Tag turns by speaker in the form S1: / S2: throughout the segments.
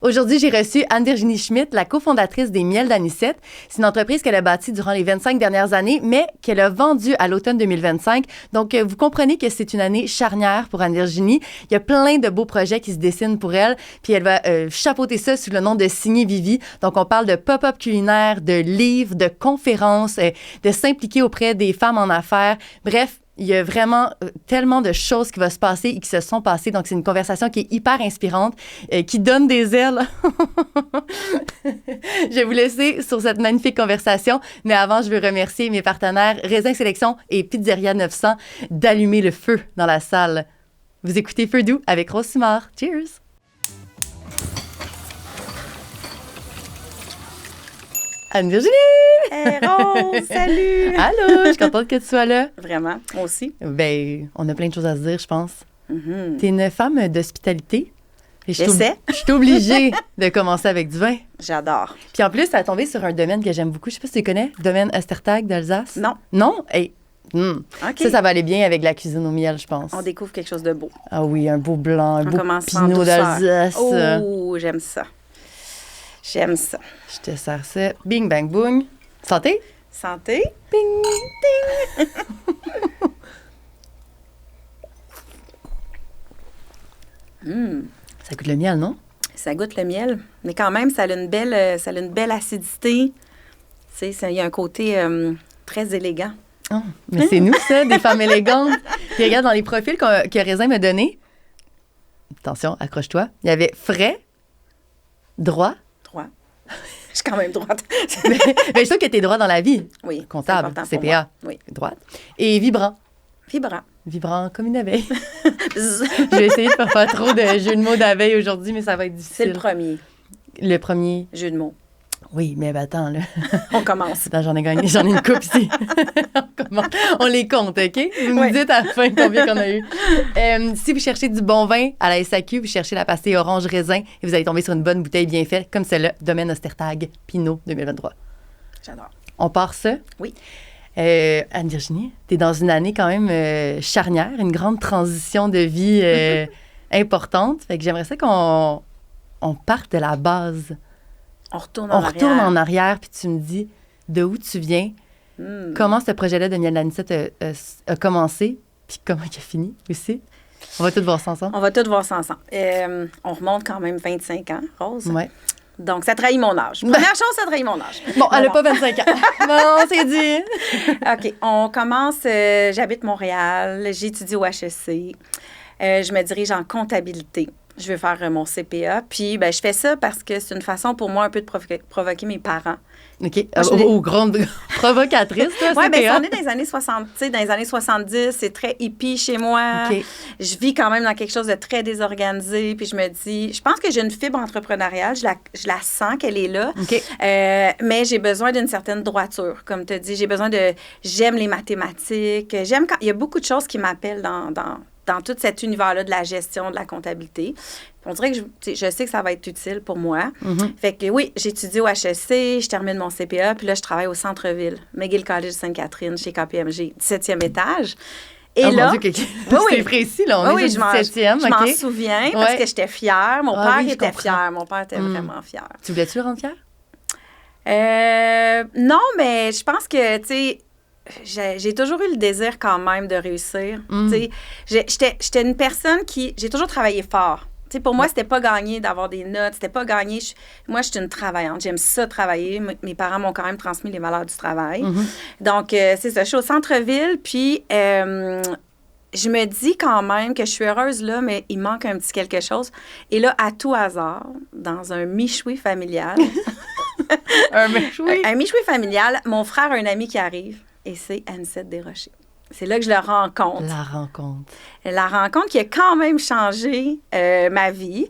S1: Aujourd'hui, j'ai reçu Anne-Virginie Schmitt, la cofondatrice des Miels d'Anisette. C'est une entreprise qu'elle a bâtie durant les 25 dernières années, mais qu'elle a vendue à l'automne 2025. Donc, vous comprenez que c'est une année charnière pour Anne-Virginie. Il y a plein de beaux projets qui se dessinent pour elle, puis elle va chapeauter ça sous le nom de Signer Vivi. Donc, on parle de pop-up culinaire, de livres, de conférences, de s'impliquer auprès des femmes en affaires. Bref, il y a vraiment tellement de choses qui vont se passer et qui se sont passées. Donc, c'est une conversation qui est hyper inspirante, qui donne des ailes. Je vais vous laisser sur cette magnifique conversation. Mais avant, je veux remercier mes partenaires Raisin Sélection et Pizzeria 900 d'allumer le feu dans la salle. Vous écoutez Feu doux avec Rose Simard. Cheers! Anne-Virginie!
S2: Hey Rose, salut!
S1: Allô, je suis contente que tu sois là.
S2: Vraiment, moi aussi.
S1: Ben, on a plein de choses à se dire, je pense.
S2: Mm-hmm.
S1: T'es une femme d'hospitalité.
S2: J'essaie.
S1: Je suis obligée de commencer avec du vin.
S2: J'adore.
S1: Puis en plus, ça a tombé sur un domaine que j'aime beaucoup. Je sais pas si tu connais, domaine Ostertag d'Alsace.
S2: Non.
S1: Non? Hey.
S2: OK.
S1: Ça va aller bien avec la cuisine au miel, je pense.
S2: On découvre quelque chose de beau.
S1: Ah oui, un beau blanc, un
S2: On
S1: beau
S2: commence en
S1: pinot
S2: douceur.
S1: d'Alsace.
S2: Oh, j'aime ça. J'aime ça.
S1: Je te sers ça. Bing, bang, boum. Santé?
S2: Santé.
S1: Bing, ding. Ça goûte le miel, non?
S2: Ça goûte le miel, mais quand même, ça a une belle acidité. Tu sais, il y a un côté très élégant.
S1: Oh, mais c'est nous, ça, des femmes élégantes. Puis regarde, dans les profils que Raisin m'a donnés, attention, accroche-toi, il y avait frais, droit.
S2: Droit. Je suis quand même droite.
S1: Mais je trouve que tu es droit dans la vie.
S2: Oui.
S1: Comptable,
S2: c'est important pour
S1: CPA.
S2: moi. Oui.
S1: Droite. Et vibrant.
S2: Vibrant.
S1: Vibrant comme une abeille. Je vais essayer de pas faire trop de jeux de mots d'abeille aujourd'hui, mais ça va être difficile.
S2: C'est le premier.
S1: Le premier.
S2: Jeu de mots.
S1: Oui, mais ben attends, là.
S2: On commence.
S1: Attends, j'en ai une coupe ici. On les compte, OK? Vous nous dites à la fin combien qu'on a eu. Si vous cherchez du bon vin à la SAQ, vous cherchez la pastille orange raisin et vous allez tomber sur une bonne bouteille bien faite, comme celle-là, Domaine Ostertag Pinot 2023.
S2: J'adore.
S1: On part ça?
S2: Oui.
S1: Anne-Virginie, tu es dans une année quand même charnière, une grande transition de vie importante. Fait que j'aimerais ça qu'on parte de la base.
S2: On retourne
S1: en arrière, puis tu me dis de où tu viens, comment ce projet-là de Miel d'Anisette a commencé, puis comment il a fini aussi. On va tout voir ça ensemble.
S2: On va tout voir ça ensemble. On remonte quand même 25 ans, Rose.
S1: Oui.
S2: Donc, ça trahit mon âge. Première chose, ça trahit mon âge.
S1: Bon, elle n'a pas 25 ans. Non, c'est dit.
S2: OK. On commence. J'habite Montréal. J'étudie au HEC. Je me dirige en comptabilité. Je veux faire mon CPA. Puis, ben, je fais ça parce que c'est une façon pour moi un peu de provoquer mes parents.
S1: OK. Grande provocatrice, toi,
S2: oui, bien,
S1: CPA.
S2: on est dans les années 60. Tu sais, dans les années 70, c'est très hippie chez moi.
S1: OK.
S2: Je vis quand même dans quelque chose de très désorganisé. Puis je me dis, je pense que j'ai une fibre entrepreneuriale. Je la sens qu'elle est là.
S1: OK.
S2: Mais j'ai besoin d'une certaine droiture. Comme tu as dit, j'aime les mathématiques. Il y a beaucoup de choses qui m'appellent dans tout cet univers-là de la gestion, de la comptabilité. On dirait que je sais que ça va être utile pour moi.
S1: Mm-hmm.
S2: Fait que oui, j'étudie au HEC, je termine mon CPA, puis là, je travaille au centre-ville, McGill College Sainte-Catherine, chez KPMG, 17e étage. Et
S1: oh
S2: là,
S1: mon Dieu, c'est précis, là. On est au 17e,
S2: je m'en souviens parce que j'étais fière. Mon père était fier. Mon père était vraiment fier.
S1: Tu voulais-tu le rendre fier?
S2: Non, mais je pense que, tu sais, j'ai toujours eu le désir quand même de réussir. Tu sais, j'étais une personne j'ai toujours travaillé fort. Tu sais, pour moi, c'était pas gagné d'avoir des notes, c'était pas gagné. Moi, je suis une travaillante. J'aime ça travailler. Mes parents m'ont quand même transmis les valeurs du travail. Donc, c'est ça. Je suis au centre-ville, puis je me dis quand même que je suis heureuse là, mais il manque un petit quelque chose. Et là, à tout hasard, dans un michoui familial...
S1: Un michoui?
S2: Un michoui familial, mon frère a un ami qui arrive. Et c'est Anisette Desrochers. C'est là que je le rencontre. La rencontre qui a quand même changé ma vie,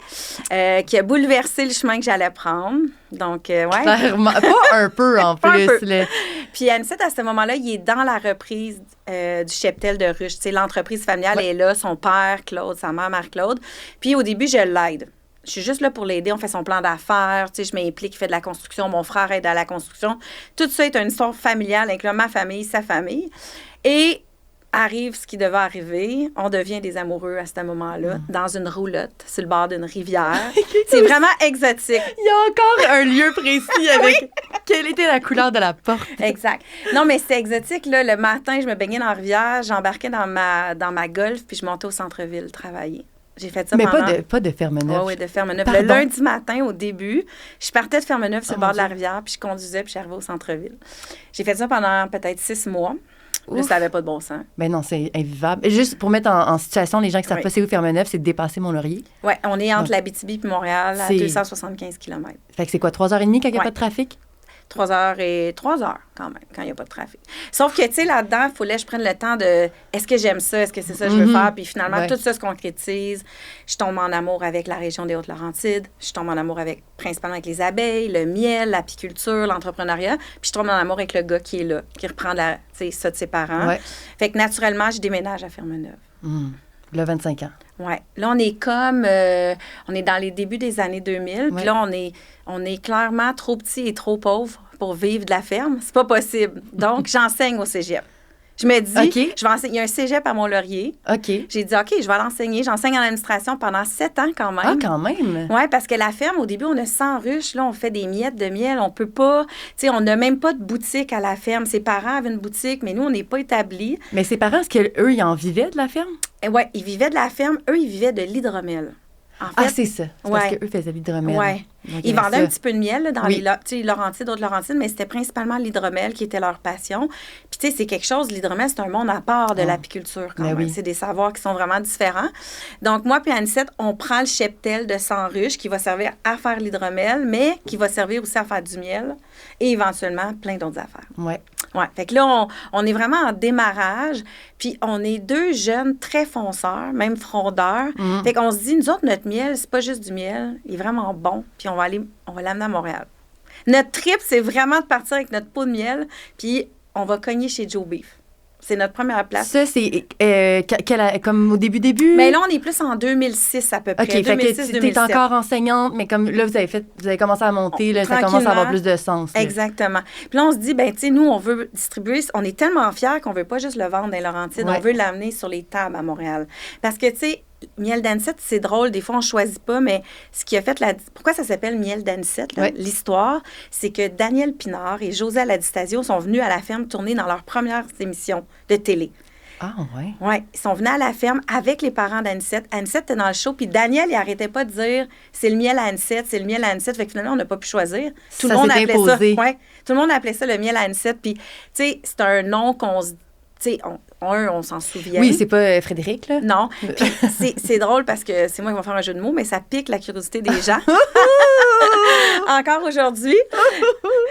S2: qui a bouleversé le chemin que j'allais prendre. Donc, ouais.
S1: Clairement. Pas un peu, en plus.
S2: Puis Anisette, à ce moment-là, il est dans la reprise du cheptel de ruche. Tu sais, l'entreprise familiale est là, son père, Claude, sa mère, Marie-Claude. Puis au début, je l'aide. Je suis juste là pour l'aider. On fait son plan d'affaires. Tu sais, je m'implique, il fait de la construction. Mon frère aide à la construction. Tout ça est une histoire familiale, incluant ma famille, sa famille. Et arrive ce qui devait arriver. On devient des amoureux à ce moment-là, dans une roulotte, sur le bord d'une rivière. C'est vraiment exotique.
S1: Il y a encore un lieu précis avec quelle était la couleur de la porte.
S2: Exact. Non, mais c'était exotique. Là. Le matin, je me baignais dans la rivière, j'embarquais dans ma Golf, puis je montais au centre-ville travailler. J'ai fait ça
S1: mais
S2: pendant...
S1: pas de Fermeneuve.
S2: Oui, de Fermeneuve.
S1: Pardon?
S2: Le lundi matin, au début, je partais de Fermeneuve sur le bord de la rivière, puis je conduisais, puis j'arrivais au centre-ville. J'ai fait ça pendant peut-être 6 mois. Là, ça n'avait pas de bon sens.
S1: Ben non, c'est invivable. Et juste pour mettre en situation, les gens qui savent pas c'est où Fermeneuve, c'est de dépasser Mont-Laurier.
S2: Oui, on est entre l'Abitibi et Montréal, à 275 km.
S1: Fait que c'est quoi, 3h30 quand il n'y a pas de trafic?
S2: 3 heures quand même, quand il n'y a pas de trafic. Sauf que, tu sais, là-dedans, il fallait que je prenne le temps de est-ce que j'aime ça, est-ce que c'est ça que je veux faire? Puis finalement, tout ça se concrétise. Je tombe en amour avec la région des Hautes-Laurentides. Je tombe en amour principalement avec les abeilles, le miel, l'apiculture, l'entrepreneuriat. Puis je tombe en amour avec le gars qui est là, qui reprend ça de ses parents. Ouais. Fait que naturellement, je déménage à Fermeneuve.
S1: Là, 25 ans.
S2: Oui. Là, on est on est dans les débuts des années 2000. Puis là, on est clairement trop petit et trop pauvre pour vivre de la ferme. C'est pas possible. Donc, j'enseigne au cégep. Je me dis, je vais enseigner. Il y a un cégep à Mont-Laurier.
S1: OK.
S2: J'ai dit, OK, je vais l'enseigner. J'enseigne en administration pendant 7 ans quand même.
S1: Ah, quand même?
S2: Oui, parce que la ferme, au début, on a 100 ruches. Là, on fait des miettes de miel. On peut pas... Tu sais, on n'a même pas de boutique à la ferme. Ses parents avaient une boutique, mais nous, on n'est pas établis.
S1: Mais ses parents, est-ce qu'eux, ils en vivaient de la ferme?
S2: Oui, ils vivaient de la ferme. Eux, ils vivaient de l'hydromel. En fait,
S1: c'est ça. C'est parce qu'eux faisaient l'hydromel.
S2: Oui. Ils vendaient un petit peu de miel là, dans les Laurentides, d'autres Laurentides, mais c'était principalement l'hydromel qui était leur passion. Puis, tu sais, c'est quelque chose, l'hydromel, c'est un monde à part de l'apiculture quand même. Oui. C'est des savoirs qui sont vraiment différents. Donc, moi puis Anicette, on prend le cheptel de 100 ruches qui va servir à faire l'hydromel, mais qui va servir aussi à faire du miel et éventuellement plein d'autres affaires.
S1: Oui.
S2: Oui. Fait que là, on est vraiment en démarrage. Puis, on est 2 jeunes très fonceurs, même frondeurs. Fait qu'on se dit, nous autres, notre miel, c'est pas juste du miel. Il est vraiment bon. Puis, on va l'amener à Montréal. Notre trip, c'est vraiment de partir avec notre pot de miel. Puis, on va cogner chez Joe Beef. C'est notre première place.
S1: Ça, c'est comme au début?
S2: Mais là, on est plus en 2006 à peu près.
S1: OK, 2006, fait que t'es encore enseignante, mais comme là, vous avez commencé à monter, là, ça commence à avoir plus de sens. Là.
S2: Exactement. Puis là, on se dit, ben tu sais, nous, on veut distribuer, on est tellement fiers qu'on veut pas juste le vendre dans les Laurentides, on veut l'amener sur les tables à Montréal. Parce que, tu sais, miel d'Anicette, c'est drôle, des fois, on choisit pas, mais ce qui a fait pourquoi ça s'appelle miel d'Anicette, l'histoire, c'est que Daniel Pinard et José Aladistasio sont venus à la ferme tourner dans leurs premières émissions de télé.
S1: Ah, ouais?
S2: Oui, ils sont venus à la ferme avec les parents d'Anicette. Anicette était dans le show, puis Daniel, il arrêtait pas de dire « c'est le miel à Anicette, c'est le miel à Anicette ». Fait que finalement, on n'a pas pu choisir. Tout le monde appelait ça. Ouais, tout le monde appelait ça le miel à Anicette. Puis, tu sais, c'est un nom qu'on se... Tu sais, on s'en souvient.
S1: Oui, c'est pas Frédéric, là?
S2: Non. Puis c'est drôle parce que c'est moi qui vais faire un jeu de mots, mais ça pique la curiosité des gens. Encore aujourd'hui.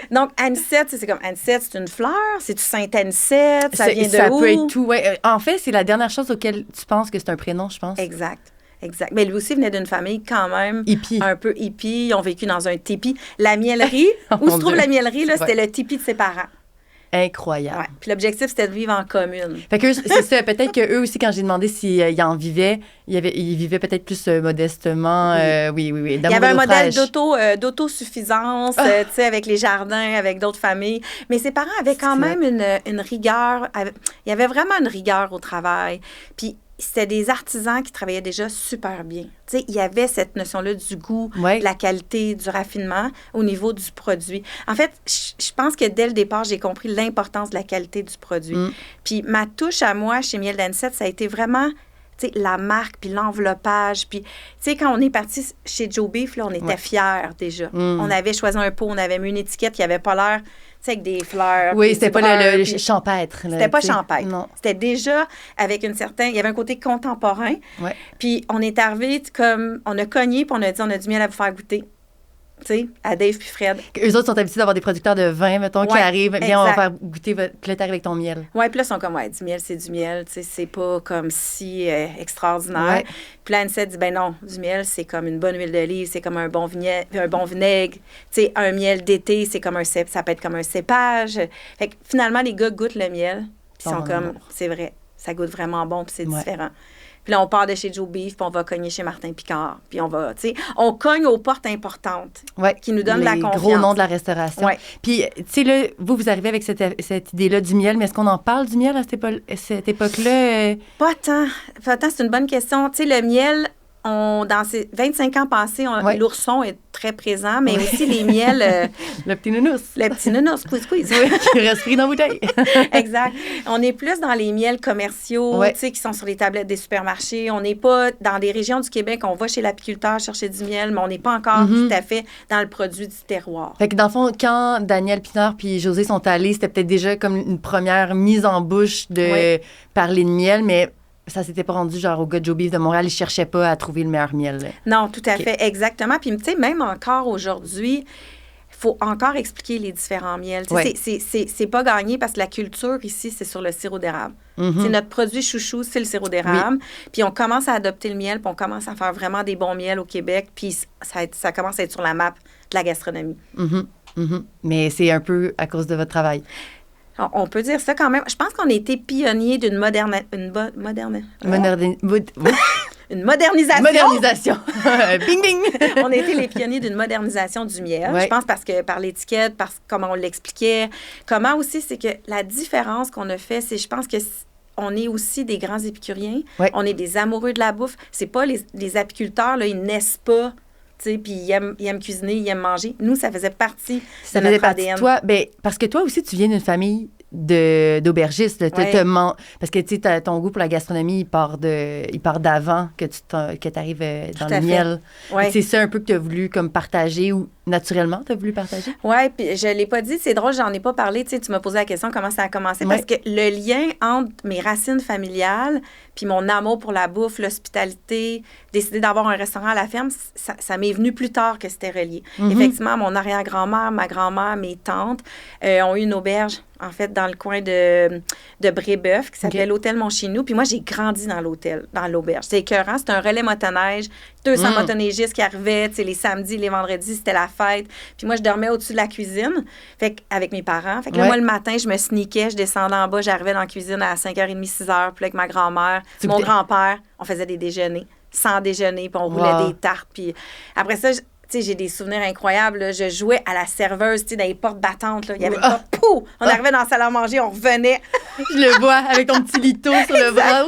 S2: Donc, Anicette, c'est comme Anicette, c'est une fleur? C'est-tu Sainte-Anicette? Ça vient de où?
S1: Ça peut être tout, oui. En fait, c'est la dernière chose auquel tu penses que c'est un prénom, je pense.
S2: Exact. Mais lui aussi venait d'une famille quand même
S1: hippie.
S2: Un peu hippie. Ils ont vécu dans un tipi. La miellerie, où se trouve la miellerie, là, c'était le tipi de ses parents.
S1: Incroyable.
S2: Ouais. Puis l'objectif, c'était de vivre en commune.
S1: Fait que c'est ça. Peut-être qu'eux aussi, quand j'ai demandé s'ils en vivaient, ils vivaient peut-être plus modestement. Oui.
S2: Il y avait un modèle d'autosuffisance, tu sais, avec les jardins, avec d'autres familles. Mais ses parents avaient quand même une rigueur. Il y avait vraiment une rigueur au travail. Puis c'était des artisans qui travaillaient déjà super bien. Tu sais, il y avait cette notion-là du goût, de la qualité, du raffinement au niveau du produit. En fait, je pense que dès le départ, j'ai compris l'importance de la qualité du produit. Puis ma touche à moi chez Miel d'Anicette, ça a été vraiment... Tu sais, la marque, puis l'enveloppage. Puis, tu sais, quand on est parti chez Joe Beef, là, on était fiers déjà. On avait choisi un pot, on avait mis une étiquette qui n'avait pas l'air, tu sais, avec des fleurs.
S1: Oui, c'était pas le champêtre.
S2: C'était pas champêtre.
S1: Non.
S2: C'était déjà avec une certaine... Il y avait un côté contemporain.
S1: Ouais.
S2: Puis, on est arrivé comme... On a cogné, puis on a dit, on a du miel à vous faire goûter. Tu sais, à Dave puis Fred.
S1: Eux autres sont habitués d'avoir des producteurs de vin, mettons, qui arrivent. Bien, on va faire goûter votre clôture avec ton miel.
S2: Oui, puis là, ils sont comme, du miel, c'est du miel. Tu sais, c'est pas comme si extraordinaire. Ouais. Puis là, Anicette dit, ben non, du miel, c'est comme une bonne huile d'olive, c'est comme un bon vinaigre. Tu sais, un miel d'été, c'est comme ça peut être comme un cépage. Fait que finalement, les gars goûtent le miel. Ils sont comme, c'est vrai, ça goûte vraiment bon, puis c'est différent. Puis là, on part de chez Joe Beef, puis on va cogner chez Martin Picard. Puis on va, tu sais, on cogne aux portes importantes qui nous donnent de la confiance.
S1: Les gros noms de la restauration.
S2: Ouais.
S1: Puis, tu sais, là, vous arrivez avec cette idée-là du miel, mais est-ce qu'on en parle du miel à cette époque-là?
S2: Pas tant. C'est une bonne question. Tu sais, le miel, dans ces 25 ans passés, l'ourson est très présent, mais aussi les miels...
S1: le petit nounours.
S2: Le petit nounours, squeeze.
S1: Oui, qui reste pris dans la bouteille.
S2: Exact. On est plus dans les miels commerciaux, tu sais, qui sont sur les tablettes des supermarchés. On n'est pas dans des régions du Québec, on va chez l'apiculteur chercher du miel, mais on n'est pas encore tout à fait dans le produit du terroir.
S1: Fait que dans le fond, quand Daniel Pinard puis José sont allés, c'était peut-être déjà comme une première mise en bouche de parler de miel, mais... Ça s'était pas rendu genre au gars de Joe Beef de Montréal, ils cherchaient pas à trouver le meilleur miel. Là.
S2: Non, tout à fait, exactement. Puis, tu sais, même encore aujourd'hui, il faut encore expliquer les différents miels. C'est pas gagné parce que la culture ici, c'est sur le sirop d'érable. C'est notre produit chouchou, c'est le sirop d'érable. Puis on commence à adopter le miel, puis on commence à faire vraiment des bons miels au Québec, puis ça commence à être sur la map de la gastronomie.
S1: Mais c'est un peu à cause de votre travail.
S2: On peut dire ça quand même. Je pense qu'on a été pionniers d'une une modernisation.
S1: Modernisation. Bing, bing.
S2: On a été les pionniers d'une modernisation du miel. Je pense parce que par l'étiquette, parce comment on l'expliquait. Comment aussi, c'est que la différence qu'on a fait, c'est, je pense que on est aussi des grands épicuriens. On est des amoureux de la bouffe. C'est pas les apiculteurs, là, ils naissent pas. Puis ils aiment cuisiner, ils aiment manger. Nous, ça faisait partie de notre ADN.
S1: Toi, parce que toi aussi, tu viens d'une famille d'aubergistes. Parce que tu sais, ton goût pour la gastronomie, il part d'avant que tu arrives dans le miel. C'est ça un peu que tu as voulu comme partager ou naturellement tu as voulu partager?
S2: Oui, puis je ne l'ai pas dit. C'est drôle, j'en ai pas parlé. Tu m'as posé la question comment ça a commencé. Parce que le lien entre mes racines familiales puis mon amour pour la bouffe, l'hospitalité, décider d'avoir un restaurant à la ferme, ça m'est venu plus tard que c'était relié. Effectivement, mon arrière-grand-mère, ma grand-mère, mes tantes ont eu une auberge, en fait, dans le coin de Brébeuf, qui s'appelait l'Hôtel Montchinou. Puis moi, j'ai grandi dans l'auberge. C'était écœurant. C'était un relais motoneige. 200 motoneigistes qui arrivaient, tu sais, les samedis, les vendredis, c'était la fête. Puis moi, je dormais au-dessus de la cuisine, avec mes parents. Fait que là, moi, le matin, je me sneakais, je descendais en bas, j'arrivais dans la cuisine à 5h30, 6h, puis avec ma grand-mère, mon grand-père, on faisait des déjeuners, sans déjeuner, puis on roulait des tartes. Puis après ça, tu sais, j'ai des souvenirs incroyables. Là. Je jouais à la serveuse, tu sais, dans les portes battantes. Là. Il y avait pas... Pouf! On arrivait dans la salle à manger, on revenait.
S1: Je le vois avec ton petit lito sur le bras.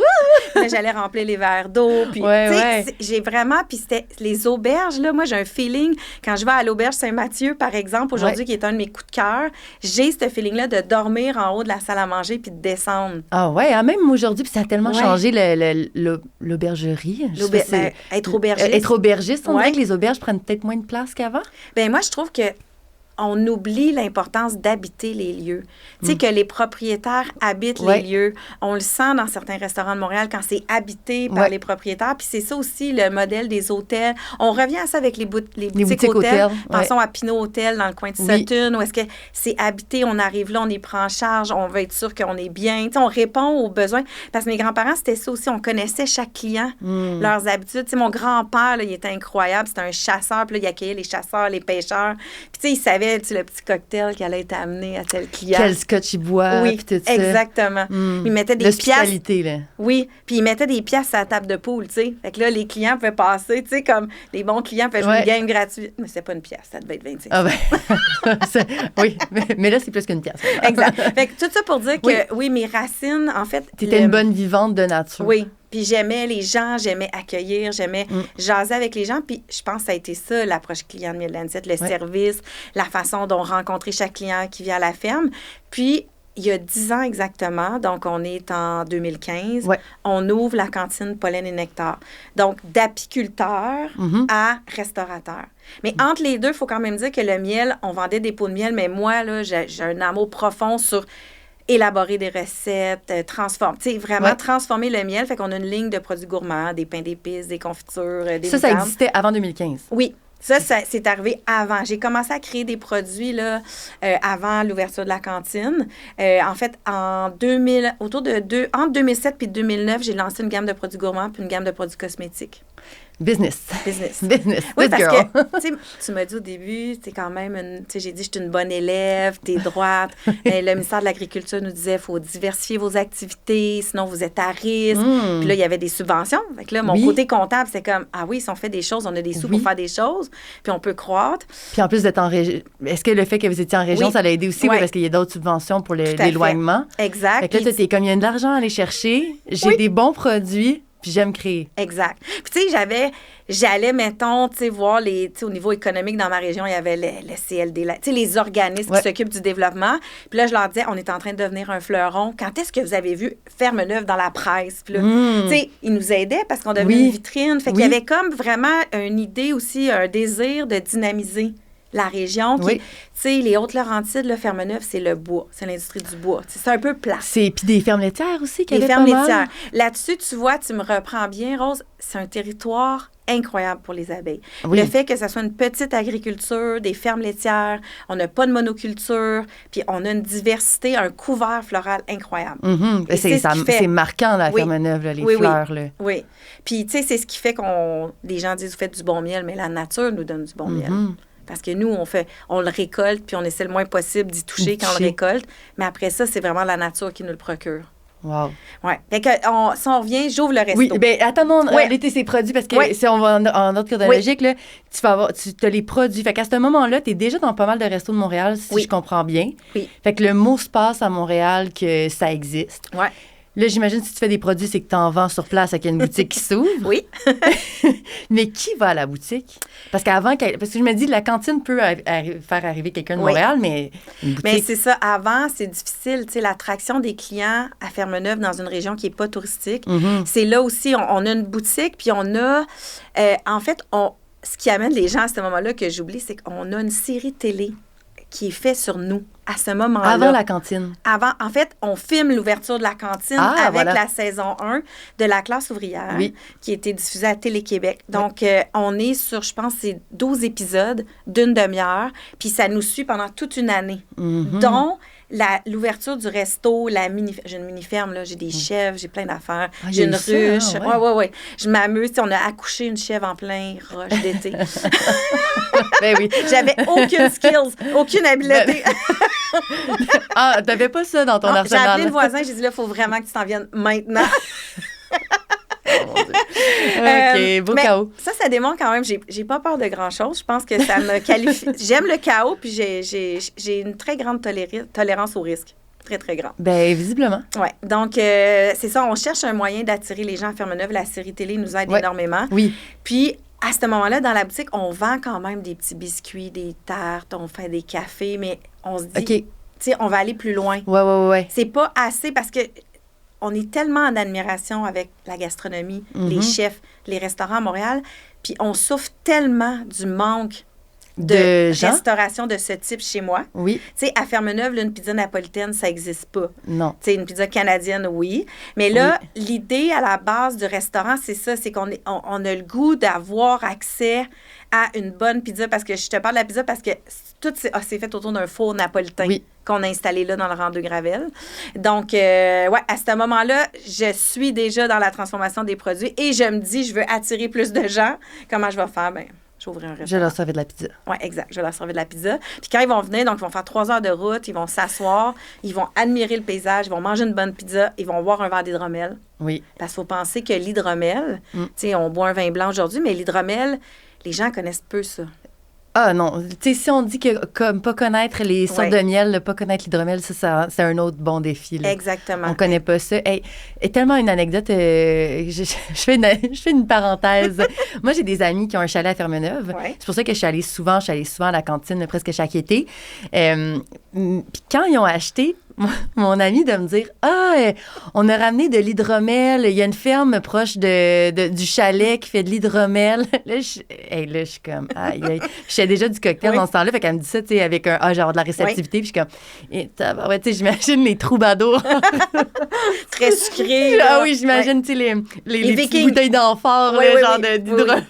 S2: Là, j'allais remplir les verres d'eau. Puis, tu sais, j'ai vraiment... Puis c'était les auberges, là. Moi, j'ai un feeling... Quand je vais à l'auberge Saint-Mathieu, par exemple, aujourd'hui, qui est un de mes coups de cœur, j'ai ce feeling-là de dormir en haut de la salle à manger puis de descendre.
S1: Ah ouais, même aujourd'hui, puis ça a tellement changé l'aubergerie.
S2: Être aubergiste.
S1: Être aubergiste, on dirait que les auberges prennent peut-être moins de place qu'avant?
S2: Bien, moi, je trouve que on oublie l'importance d'habiter les lieux. Tu sais, que les propriétaires habitent les lieux. On le sent dans certains restaurants de Montréal quand c'est habité par les propriétaires. Puis c'est ça aussi le modèle des hôtels. On revient à ça avec les boutiques hôtels. Pensons à Pinot Hôtel dans le coin de Sutton, où est-ce que c'est habité, on arrive là, on est pris en charge, on veut être sûr qu'on est bien. Tu sais, on répond aux besoins. Parce que mes grands-parents, c'était ça aussi. On connaissait chaque client, leurs habitudes. Tu sais, mon grand-père, là, il était incroyable. C'était un chasseur. Puis là, il accueillait les chasseurs, les pêcheurs. Puis tu sais, il savait le petit cocktail qui allait être amené à tel client.
S1: Quel scotch il boit, puis tout ça.
S2: Exactement. Il mettait des
S1: l'hospitalité,
S2: pièces.
S1: Là.
S2: Oui, puis il mettait des pièces à la table de poule, tu sais. Fait que là, les clients pouvaient passer, tu sais, comme les bons clients pouvaient jouer une game gratuite. Mais c'était pas une pièce, ça devait être 25.
S1: Ah ben, oui, mais là, c'est plus qu'une pièce.
S2: Exact. Fait que tout ça pour dire que, oui, mes racines, en fait...
S1: T'étais une bonne vivante de nature.
S2: Oui. Puis j'aimais les gens, j'aimais accueillir, j'aimais jaser avec les gens. Puis je pense que ça a été ça, l'approche client de Miel d'Anisette, le service, la façon dont rencontrer chaque client qui vient à la ferme. Puis, il y a 10 ans exactement, donc on est en 2015, on ouvre la cantine Pollen et Nectar. Donc, d'apiculteur à restaurateur. Mais entre les deux, il faut quand même dire que le miel, on vendait des pots de miel, mais moi, là, j'ai un amour profond sur... élaborer des recettes, transformer le miel. Fait qu'on a une ligne de produits gourmands, des pains d'épices, des confitures, des moutardes.
S1: Ça existait avant 2015? Oui.
S2: Ça, c'est arrivé avant. J'ai commencé à créer des produits là, avant l'ouverture de la cantine. En fait, entre 2007 et 2009, j'ai lancé une gamme de produits gourmands puis une gamme de produits cosmétiques.
S1: Business.
S2: Business.
S1: Business.
S2: Oui,
S1: This
S2: parce
S1: girl.
S2: que tu m'as dit au début, t'es quand même j'ai dit, je suis une bonne élève, t'es droite. Le ministère de l'Agriculture nous disait, il faut diversifier vos activités, sinon vous êtes à risque. Puis là, il y avait des subventions. Fait que là, mon côté comptable, c'est comme, ah oui, si on fait des choses, on a des sous pour faire des choses, puis on peut croître.
S1: Puis en plus d'être en région, est-ce que le fait que vous étiez en région, ça l'a aidé aussi? Oui, parce qu'il y a d'autres subventions pour l'éloignement.
S2: Exact.
S1: Fait que là, t'es comme, il y a de l'argent à aller chercher, j'ai des bons produits, puis j'aime créer.
S2: Exact. Puis tu sais, j'allais, mettons, tu sais, voir au niveau économique dans ma région, il y avait le CLD, tu sais, les organismes qui s'occupent du développement. Puis là, je leur disais, on est en train de devenir un fleuron. Quand est-ce que vous avez vu Ferme-Neuve dans la presse? Puis là, tu sais, ils nous aidaient parce qu'on devenait une vitrine. Fait qu'il y avait comme vraiment une idée aussi, un désir de dynamiser la région. Tu sais, les Hautes-Laurentides, le Ferme-Neuve, c'est le bois. C'est l'industrie du bois. T'sais, c'est un peu plat.
S1: Puis des fermes laitières aussi,
S2: des fermes laitières. Là-dessus, tu vois, tu me reprends bien, Rose, c'est un territoire incroyable pour les abeilles. Oui. Le fait que ça soit une petite agriculture, des fermes laitières, on n'a pas de monoculture, puis on a une diversité, un couvert floral incroyable.
S1: C'est marquant, la Ferme-Neuve, les fleurs. Là.
S2: Oui. Puis, tu sais, c'est ce qui fait les gens disent, vous faites du bon miel, mais la nature nous donne du bon miel. Parce que nous, on le récolte, puis on essaie le moins possible d'y toucher quand on le récolte. Mais après ça, c'est vraiment la nature qui nous le procure.
S1: Wow.
S2: Oui. Fait que, si on revient, j'ouvre le resto.
S1: Oui, bien, attendons l'été, ces produits, parce que si on va en ordre chronologique, là, tu as les produits. Fait qu'à ce moment-là, tu es déjà dans pas mal de restos de Montréal, si je comprends bien. Oui. Fait que le mot se passe à Montréal que ça existe.
S2: Oui.
S1: Là, j'imagine, si tu fais des produits, c'est que tu en vends sur place, qu'il y a une boutique qui s'ouvre.
S2: Oui.
S1: Mais qui va à la boutique? Parce que je me dis, la cantine peut faire arriver quelqu'un de Montréal, mais une boutique...
S2: Mais c'est ça. Avant, c'est difficile. Tu sais, l'attraction des clients à Ferme-Neuve dans une région qui n'est pas touristique, c'est là aussi, on a une boutique, puis on a... en fait, ce qui amène les gens à ce moment-là que j'oublie, c'est qu'on a une série télé qui est faite sur nous à ce moment-là.
S1: Avant la cantine.
S2: En fait, on filme l'ouverture de la cantine avec la saison 1 de La classe ouvrière qui a été diffusée à Télé-Québec. Donc, on est sur, je pense, c'est 12 épisodes d'une demi-heure, puis ça nous suit pendant toute une année, dont l'ouverture du resto, j'ai une mini-ferme, là, j'ai des chèvres, j'ai plein d'affaires, j'ai une ruche. Oui. Je m'amuse. On a accouché une chèvre en plein rush d'été.
S1: Ben oui.
S2: J'avais aucune skills, aucune habileté.
S1: T'avais pas ça dans ton arsenal.
S2: J'ai appelé le voisin, j'ai dit, là, il faut vraiment que tu t'en viennes maintenant.
S1: Oh, mon Dieu. OK, beau chaos.
S2: Ça démontre quand même, j'ai pas peur de grand-chose. Je pense que ça me qualifie. J'aime le chaos, puis j'ai une très grande tolérance au risque. Très, très grande.
S1: Bien, visiblement.
S2: Oui. Donc, c'est ça, on cherche un moyen d'attirer les gens à Ferme-Neuve. La série télé nous aide énormément.
S1: Oui.
S2: Puis, à ce moment-là, dans la boutique, on vend quand même des petits biscuits, des tartes, on fait des cafés, mais on se dit, tu sais, on va aller plus loin.
S1: Oui.
S2: C'est pas assez parce que on est tellement en admiration avec la gastronomie, les chefs, les restaurants à Montréal, puis on souffre tellement du manque de restauration de ce type chez moi.
S1: Oui.
S2: Tu sais, à Ferme-Neuve, une pizza napolitaine, ça n'existe pas.
S1: Non.
S2: Tu sais, une pizza canadienne, oui. Mais là, l'idée à la base du restaurant, c'est ça, c'est qu'on on a le goût d'avoir accès à une bonne pizza, parce que je te parle de la pizza parce que tout c'est fait autour d'un four napolitain qu'on a installé là dans le rang de Gravel. Donc, à ce moment-là, je suis déjà dans la transformation des produits et je me dis, je veux attirer plus de gens. Comment je vais faire? Bien, je vais ouvrir un restaurant.
S1: Je vais leur servir de la pizza.
S2: Oui, exact. Je vais leur servir de la pizza. Puis quand ils vont venir, donc ils vont faire 3 heures de route, ils vont s'asseoir, ils vont admirer le paysage, ils vont manger une bonne pizza, ils vont boire un verre d'hydromel.
S1: Oui.
S2: Parce qu'il faut penser que l'hydromel, tu sais, on boit un vin blanc aujourd'hui, mais l'hydromel, les gens connaissent peu ça.
S1: Ah non, tu sais, si on dit que comme pas connaître les sortes de miel, pas connaître l'hydromel, ça c'est un autre bon défi. Là.
S2: Exactement.
S1: On connaît pas ça. Hey, et tellement une anecdote, je fais une parenthèse. Moi, j'ai des amis qui ont un chalet à Ferme-Neuve. Ouais. C'est pour ça que je suis allée souvent à la cantine presque chaque été. Puis quand ils ont acheté, mon ami de me dire on a ramené de l'hydromel, il y a une ferme proche du chalet qui fait de l'hydromel. Là, je suis comme aïe. Je fais déjà du cocktail dans ce temps-là, fait qu'elle me dit ça, tu sais, avec un genre de la réceptivité, puis je suis comme tu sais, j'imagine les troubadours
S2: très sucrés.
S1: Oui, j'imagine, tu sais, les petites bouteilles d'amphore, genre d'hydromel.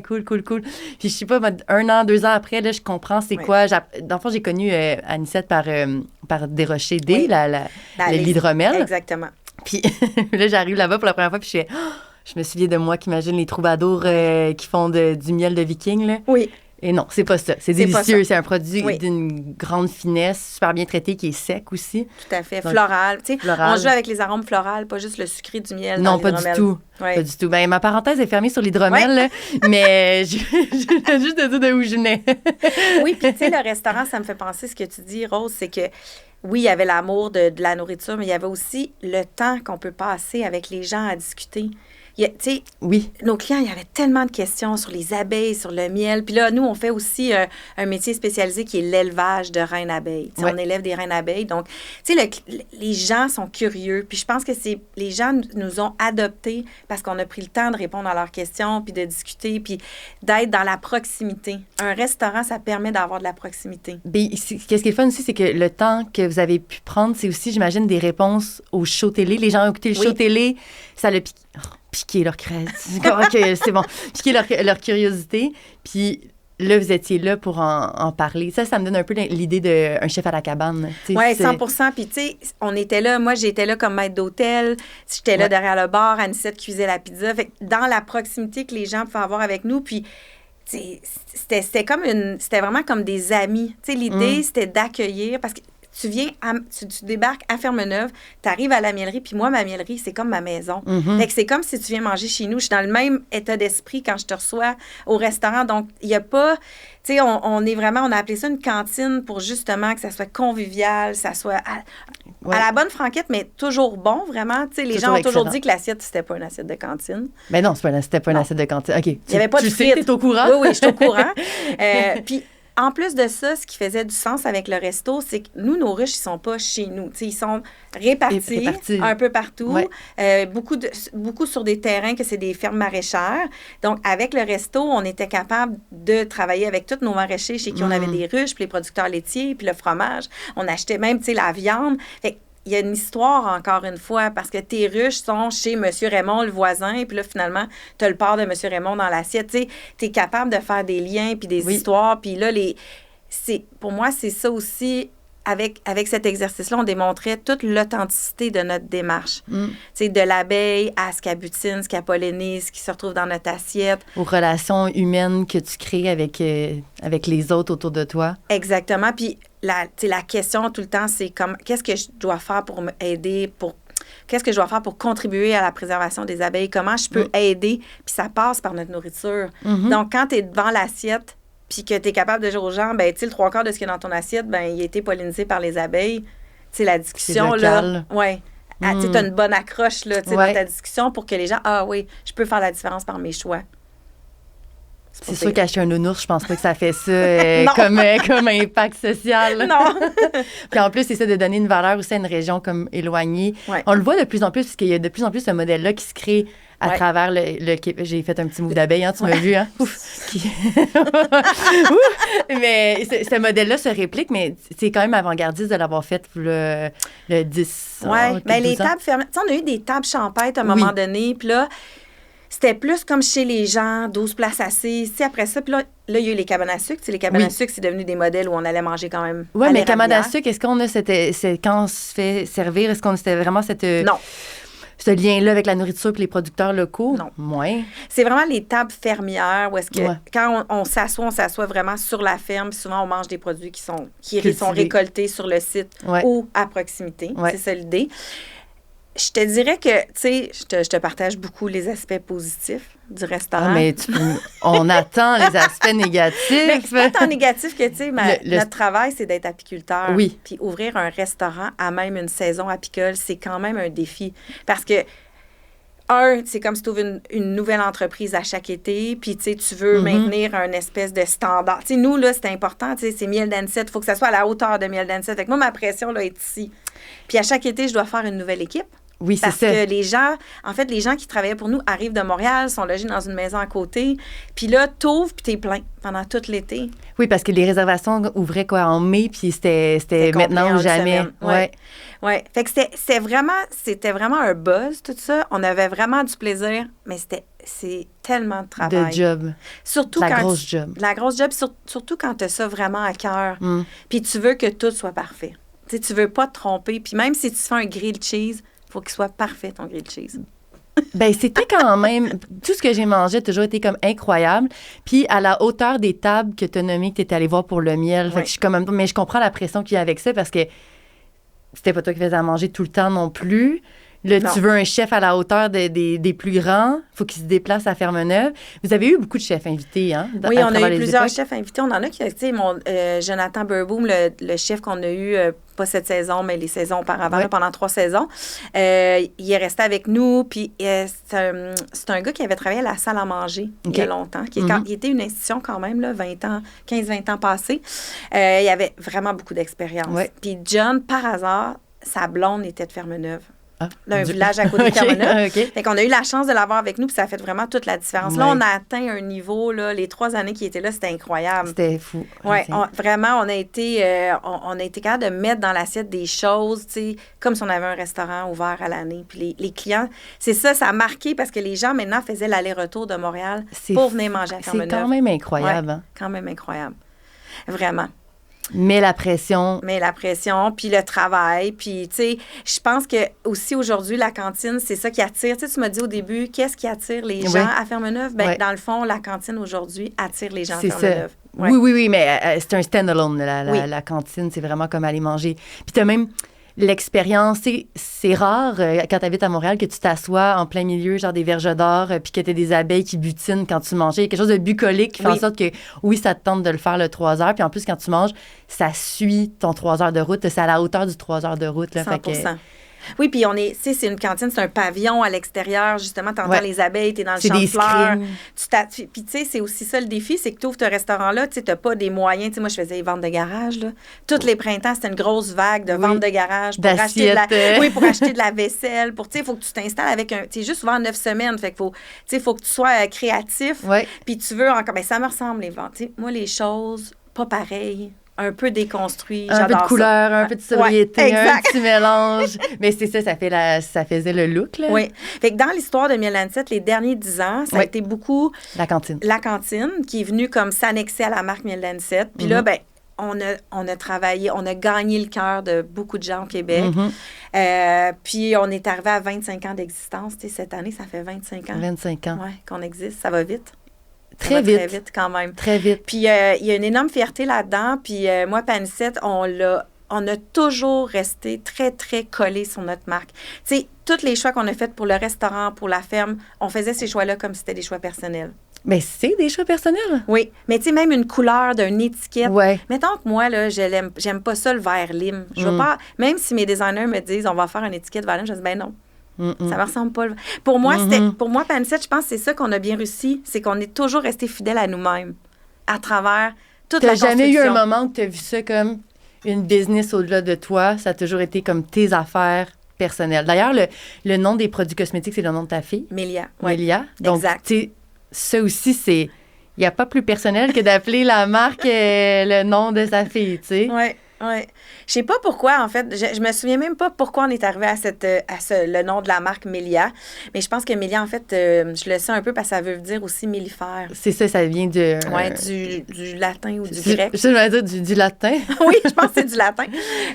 S1: Cool. Puis je sais pas, 1 an, 2 ans après, là, je comprends c'est quoi. Dans le fond, j'ai connu Anicette par Desrochers D, l'hydromel.
S2: Exactement.
S1: Puis là, j'arrive là-bas pour la première fois, puis je fais Je me souviens de moi qui imagine les troubadours qui font du miel de viking, là.
S2: Oui.
S1: Et non, c'est pas ça. C'est
S2: C'est pas
S1: délicieux.
S2: ça.
S1: C'est un produit
S2: Oui.
S1: d'une grande finesse, super bien traité, qui est sec aussi.
S2: Tout à fait.
S1: Donc,
S2: floral. Tu sais,
S1: floral.
S2: on joue avec les arômes florales, pas juste le sucré du miel.
S1: Non,
S2: dans
S1: pas du
S2: l'hydromel.
S1: tout.
S2: Ouais.
S1: Pas du tout. Ben, ma parenthèse est fermée sur l'hydromel, là, mais je viens juste de dire de où je venais.
S2: Oui, puis tu sais, le restaurant, ça me fait penser ce que tu dis, Rose, c'est que oui, il y avait l'amour de la nourriture, mais il y avait aussi le temps qu'on peut passer avec les gens à discuter. Tu sais,
S1: Oui.
S2: nos clients, il y avait tellement de questions sur les abeilles, sur le miel. Puis là, nous, on fait aussi un métier spécialisé qui est l'élevage de reines abeilles. Tu sais,
S1: Ouais.
S2: on élève des reines abeilles. Donc, tu sais, les gens sont curieux. Puis je pense que les gens nous ont adoptés parce qu'on a pris le temps de répondre à leurs questions, puis de discuter, puis d'être dans la proximité. Un restaurant, ça permet d'avoir de la proximité.
S1: Ben, qu'est-ce qui est fun aussi, c'est que le temps que vous avez pu prendre, c'est aussi, j'imagine, des réponses aux shows télé. Les gens ont écouté le
S2: Oui.
S1: show télé, ça l'a piqué leur c'est bon, piqué leur curiosité. Puis là, vous étiez là pour en parler. Ça me donne un peu l'idée d'un chef à la cabane.
S2: Oui, 100%. Puis, tu sais, on était là. Moi, j'étais là comme maître d'hôtel. J'étais là
S1: Ouais.
S2: derrière le bar. Anicette cuisait la pizza. Fait que dans la proximité que les gens pouvaient avoir avec nous. Puis, tu sais, c'était vraiment comme des amis. Tu sais, l'idée, c'était d'accueillir parce que tu viens, tu débarques à Fermeneuve, tu arrives à la miellerie, puis moi, ma miellerie, c'est comme ma maison. Fait que c'est comme si tu viens manger chez nous. Je suis dans le même état d'esprit quand je te reçois au restaurant. Donc, il n'y a pas... Tu sais, on est vraiment... On a appelé ça une cantine pour justement que ça soit convivial, ça soit à la bonne franquette, mais toujours bon, vraiment. Tu sais, les gens ont toujours dit que l'assiette, c'était pas une assiette de cantine.
S1: Mais non, c'était pas une assiette de cantine. OK.
S2: Il n'y avait pas de frites.
S1: Tu sais, t'es au courant?
S2: Oui, je suis au courant. Puis... En plus de ça, ce qui faisait du sens avec le resto, c'est que nous, nos ruches, ils sont pas chez nous. T'sais, ils sont répartis un peu partout, ouais. Beaucoup sur des terrains que c'est des fermes maraîchères. Donc, avec le resto, on était capable de travailler avec tous nos maraîchers chez qui on avait des ruches, puis les producteurs laitiers, puis le fromage. On achetait même, la viande. Fait que, il y a une histoire, encore une fois, parce que tes ruches sont chez M. Raymond, le voisin, et puis là, finalement, tu as le part de M. Raymond dans l'assiette. Tu es capable de faire des liens, puis des histoires, puis là, pour moi, c'est ça aussi. Avec cet exercice-là, on démontrait toute l'authenticité de notre démarche. Tu sais, de l'abeille à ce qu'elle butine, ce qu'elle pollinise, ce qui se retrouve dans notre assiette.
S1: Aux relations humaines que tu crées avec les autres autour de toi.
S2: Exactement. Puis, la question tout le temps, c'est qu'est-ce que je dois faire pour m'aider, qu'est-ce que je dois faire pour contribuer à la préservation des abeilles? Comment je peux aider? Puis ça passe par notre nourriture. Donc, quand tu es devant l'assiette, puis que tu es capable de dire aux gens, ben, tu sais, le 3/4 de ce qu'il y a dans ton assiette, ben, il a été pollinisé par les abeilles. Tu sais, la discussion, là. Oui. Tu as une bonne accroche, là, tu sais, dans ta discussion pour que les gens, ah oui, je peux faire la différence par mes choix.
S1: C'est sûr qu'acheter un nounours, je pense pas que ça fait ça comme impact social.
S2: Non.
S1: Puis en plus, c'est ça de donner une valeur aussi à une région comme éloignée. Ouais. On le voit de plus en plus, parce qu'il y a de plus en plus ce modèle-là qui se crée à travers le J'ai fait un petit move d'abeille, hein, tu m'as vu, hein? Ouf. Mais ce modèle-là se réplique, mais c'est quand même avant-gardiste de l'avoir fait le 10 ans.
S2: Oui, bien les tables fermées. Tu sais, on a eu des tables champêtres à un moment donné, puis là, c'était plus comme chez les gens, 12 places assises. Tu sais, après ça, puis là, il y a eu les cabanes à sucre. Tu sais, les cabanes à sucre, c'est devenu des modèles où on allait manger quand même.
S1: Oui, mais cabanes à sucre, est-ce qu'on a quand on se fait servir, est-ce qu'on c'était vraiment
S2: Non.
S1: Ce lien-là avec la nourriture et les producteurs locaux?
S2: Non.
S1: Moins.
S2: C'est vraiment les tables fermières où est-ce que quand on s'assoit vraiment sur la ferme. Souvent, on mange des produits qui sont récoltés sur le site ou à proximité. C'est ça l'idée. Je te dirais que, tu sais, je te partage beaucoup les aspects positifs du restaurant.
S1: Ah, mais on attend les aspects négatifs.
S2: Mais c'est pas tant négatif que, tu sais, notre travail, c'est d'être apiculteur.
S1: Oui.
S2: Puis ouvrir un restaurant à même une saison apicole, c'est quand même un défi. Parce que, c'est comme si tu ouvres une nouvelle entreprise à chaque été, puis tu veux maintenir un espèce de standard. Tu sais, nous, là, c'est important, tu sais, c'est miel d'anisette, il faut que ça soit à la hauteur de miel d'anisette. Fait que moi, ma pression, là, est ici. Puis à chaque été, je dois faire une nouvelle équipe.
S1: Oui, c'est ça.
S2: Parce que les gens qui travaillaient pour nous arrivent de Montréal, sont logés dans une maison à côté. Puis là, t'ouvres, puis t'es plein pendant tout l'été.
S1: Oui, parce que les réservations ouvraient en mai, puis c'était maintenant ou jamais.
S2: Oui. Fait que c'était vraiment un buzz, tout ça. On avait vraiment du plaisir, mais c'est tellement de travail.
S1: De job.
S2: Surtout
S1: la grosse job,
S2: surtout quand tu as ça vraiment à cœur. Puis tu veux que tout soit parfait. Tu veux pas te tromper. Puis même si tu fais un grilled cheese, il faut qu'il soit parfait, ton grilled cheese.
S1: Ben c'était quand même... Tout ce que j'ai mangé a toujours été comme incroyable. Puis à la hauteur des tables que tu as nommées, que tu étais allée voir pour le miel. Fait que je suis comme... Mais je comprends la pression qu'il y a avec ça parce que c'était pas toi qui faisais à manger tout le temps non plus. Là, tu veux un chef à la hauteur des plus grands. Il faut qu'il se déplace à Fermeneuve. Vous avez eu beaucoup de chefs invités, hein?
S2: Oui, on a eu plusieurs chefs invités. On en a qui, tu sais, Jonathan Burboom, le chef qu'on a eu, pas cette saison, mais les saisons auparavant, là, pendant 3 saisons, il est resté avec nous. Puis c'est un gars qui avait travaillé à la salle à manger il y a longtemps. Il était une institution quand même, là, 15-20 ans passés. Il avait vraiment beaucoup d'expérience. Ouais. Puis John, par hasard, sa blonde était de Fermeneuve. Là, un village à côté de Fermeneuve. Fait qu'on a eu la chance de l'avoir avec nous, puis ça a fait vraiment toute la différence. Là, on a atteint un niveau, là, les 3 années qu'il était là, c'était incroyable.
S1: C'était fou.
S2: Oui, vraiment, on a été capable de mettre dans l'assiette des choses, tu sais, comme si on avait un restaurant ouvert à l'année. Puis les clients, c'est ça a marqué parce que les gens, maintenant, faisaient l'aller-retour de Montréal pour venir manger à Fermeneuve.
S1: C'est quand même incroyable.
S2: Ouais, quand même incroyable. Vraiment.
S1: Mais la pression,
S2: puis le travail. Puis, tu sais, je pense que aussi aujourd'hui, la cantine, c'est ça qui attire. Tu sais, tu m'as dit au début, qu'est-ce qui attire les gens à Fermeneuve? Bien, dans le fond, la cantine aujourd'hui attire les gens à Fermeneuve.
S1: Ouais. Oui, mais c'est un stand-alone, la cantine. C'est vraiment comme aller manger. Puis tu as même l'expérience. C'est rare, quand tu habites à Montréal, que tu t'assois en plein milieu, genre des verges d'or, puis que tu as des abeilles qui butinent quand tu manges. Il y a quelque chose de bucolique qui fait en sorte que, oui, ça te tente de le faire le 3 heures. Puis en plus, quand tu manges, ça suit ton 3 heures de route. C'est à la hauteur du 3 heures de route. Là,
S2: 100%.
S1: Fait que,
S2: oui, puis c'est une cantine, c'est un pavillon à l'extérieur. Justement, tu entends les abeilles, tu es dans le champ de fleurs. Puis, tu sais, c'est aussi ça le défi, c'est que tu ouvres ce restaurant-là, tu n'as pas des moyens. Tu sais, moi, je faisais les ventes de garage, là. Tous les printemps, c'était une grosse vague de ventes de garage pour acheter pour acheter de la vaisselle. Tu sais, il faut que tu t'installes avec un... Tu es juste souvent 9 semaines, fait qu'il faut que tu sois créatif. Puis tu veux encore... Bien, ça me ressemble, les ventes. Tu sais, moi, les choses, pas pareilles. Un peu déconstruit.
S1: Un peu de couleur, un peu de sobriété, un petit mélange. Mais c'est ça, ça faisait le look, là.
S2: Oui. Fait que dans l'histoire de Miel Anisette, les derniers 10 ans, ça a été beaucoup...
S1: La cantine.
S2: La cantine, qui est venue comme s'annexer à la marque Miel Anisette. Puis là, ben on a travaillé, on a gagné le cœur de beaucoup de gens au Québec. Puis on est arrivé à 25 ans d'existence. Tu sais, cette année, ça fait 25 ans.
S1: 25 ans.
S2: Oui, qu'on existe. Ça va vite.
S1: Très vite.
S2: Très vite, quand même.
S1: Très vite.
S2: Puis il y a une énorme fierté là-dedans. Puis moi, Anisette, on a toujours resté très, très collé sur notre marque. Tu sais, tous les choix qu'on a faits pour le restaurant, pour la ferme, on faisait ces choix-là comme si c'était des choix personnels.
S1: Mais c'est des choix personnels.
S2: Oui. Mais tu sais, même une couleur d'une étiquette.
S1: Ouais.
S2: Mettons que moi, là, j'aime pas ça, le vert lime. Je veux pas... Même si mes designers me disent, on va faire une étiquette vert lime, je dis, ben non. Ça me ressemble pas. Pour moi, Anisette, je pense que c'est ça qu'on a bien réussi. C'est qu'on est toujours resté fidèle à nous-mêmes à travers toute la construction.
S1: T'as jamais eu un moment où tu as vu ça comme une business au-delà de toi? Ça a toujours été comme tes affaires personnelles. D'ailleurs, le nom des produits cosmétiques, c'est le nom de ta fille.
S2: Mélia.
S1: Mélia. Donc,
S2: exact.
S1: Ça aussi, c'est... Il n'y a pas plus personnel que d'appeler la marque le nom de sa fille, tu sais.
S2: Oui. Oui. Je sais pas pourquoi, en fait. Je me souviens même pas pourquoi on est arrivé à le nom de la marque Mélia. Mais je pense que Mélia, en fait, je le sais un peu parce que ça veut dire aussi mellifère.
S1: C'est ça, ça vient de...
S2: du latin ou du grec.
S1: Je vais dire du latin.
S2: Oui, je pense que c'est du latin.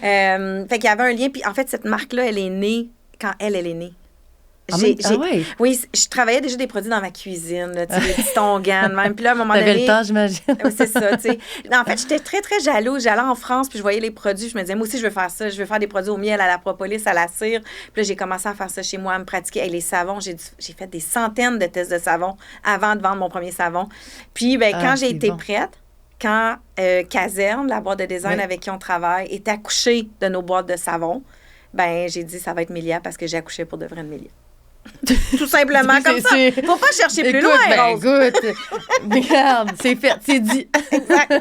S2: Fait qu'il y avait un lien. Puis, en fait, cette marque-là, elle est née quand elle est née.
S1: Ouais.
S2: Oui, je travaillais déjà des produits dans ma cuisine, là, des petits tonganes même. Puis là, à un moment donné...
S1: T'avais le temps, j'imagine.
S2: Oui, c'est ça, tu sais. En fait, j'étais très, très jalouse. J'allais en France, puis je voyais les produits. Je me disais, moi aussi, je veux faire ça. Je veux faire des produits au miel, à la propolis, à la cire. Puis là, j'ai commencé à faire ça chez moi, à me pratiquer. Avec les savons, j'ai fait des centaines de tests de savon avant de vendre mon premier savon. Puis, quand j'ai été prête, quand Caserne, la boîte de design avec qui on travaille, est accouchée de nos boîtes de savon, j'ai dit, ça va être Mélia parce que j'ai accouché pour de vrai de Mélia. Tout simplement comme ça. Faut pas chercher plus loin, Rose.
S1: Écoute, regarde, c'est fait, c'est dit.
S2: Exact.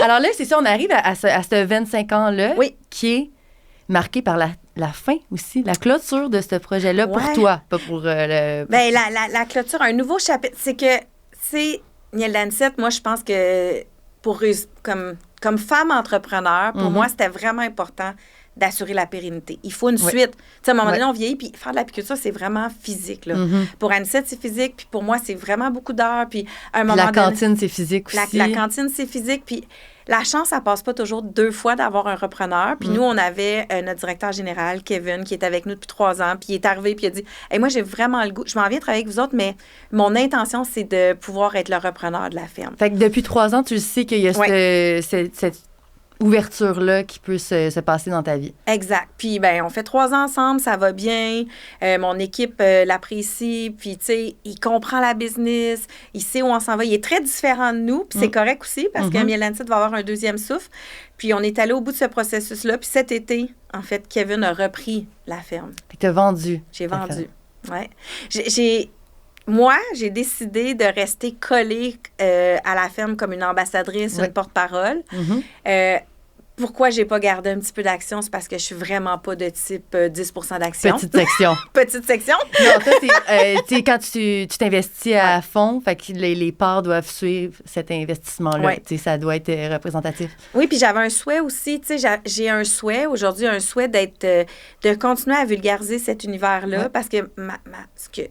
S1: Alors là, c'est ça, on arrive à ce 25 ans-là qui est marqué par la fin aussi, la clôture de ce projet-là pour toi, pas pour le...
S2: La clôture, un nouveau chapitre. C'est que, Miel Anisette, moi, je pense que comme femme entrepreneur, pour moi, c'était vraiment important d'assurer la pérennité. Il faut une suite. Tu sais, à un moment donné, on vieillit, puis faire de l'apiculture, c'est vraiment physique, là. Pour Anisette, c'est physique, puis pour moi, c'est vraiment beaucoup d'heures, puis à un moment donné...
S1: La cantine, c'est physique aussi.
S2: La cantine, c'est physique, puis la chance, ça passe pas toujours 2 fois d'avoir un repreneur. Puis nous, on avait notre directeur général, Kevin, qui est avec nous depuis 3 ans. Puis il est arrivé, puis il a dit « Hey, moi, j'ai vraiment le goût. Je m'en viens travailler avec vous autres, mais mon intention, c'est de pouvoir être le repreneur de la ferme. »
S1: Fait que depuis 3 ans, tu sais qu'il y a cette ouverture-là qui peut se passer dans ta vie.
S2: Exact. Puis, ben, on fait 3 ans ensemble, ça va bien. Mon équipe l'apprécie. Puis, tu sais, il comprend la business. Il sait où on s'en va. Il est très différent de nous. Puis, c'est correct aussi parce que Miel Anisette va avoir un deuxième souffle. Puis, on est allé au bout de ce processus-là. Puis, cet été, en fait, Kevin a repris la ferme.
S1: Fait que t'as vendu.
S2: J'ai vendu. Oui. Moi, j'ai décidé de rester collée à la ferme comme une ambassadrice, une porte-parole. Pourquoi j'ai pas gardé un petit peu d'action? C'est parce que je suis vraiment pas de type 10 d'action.
S1: Petite section.
S2: Petite section?
S1: Non, toi, c'est quand tu t'investis à fond, fait que les parts doivent suivre cet investissement-là. Ça doit être représentatif.
S2: Oui, puis j'avais un souhait aussi. J'ai un souhait, aujourd'hui, de continuer à vulgariser cet univers-là parce que,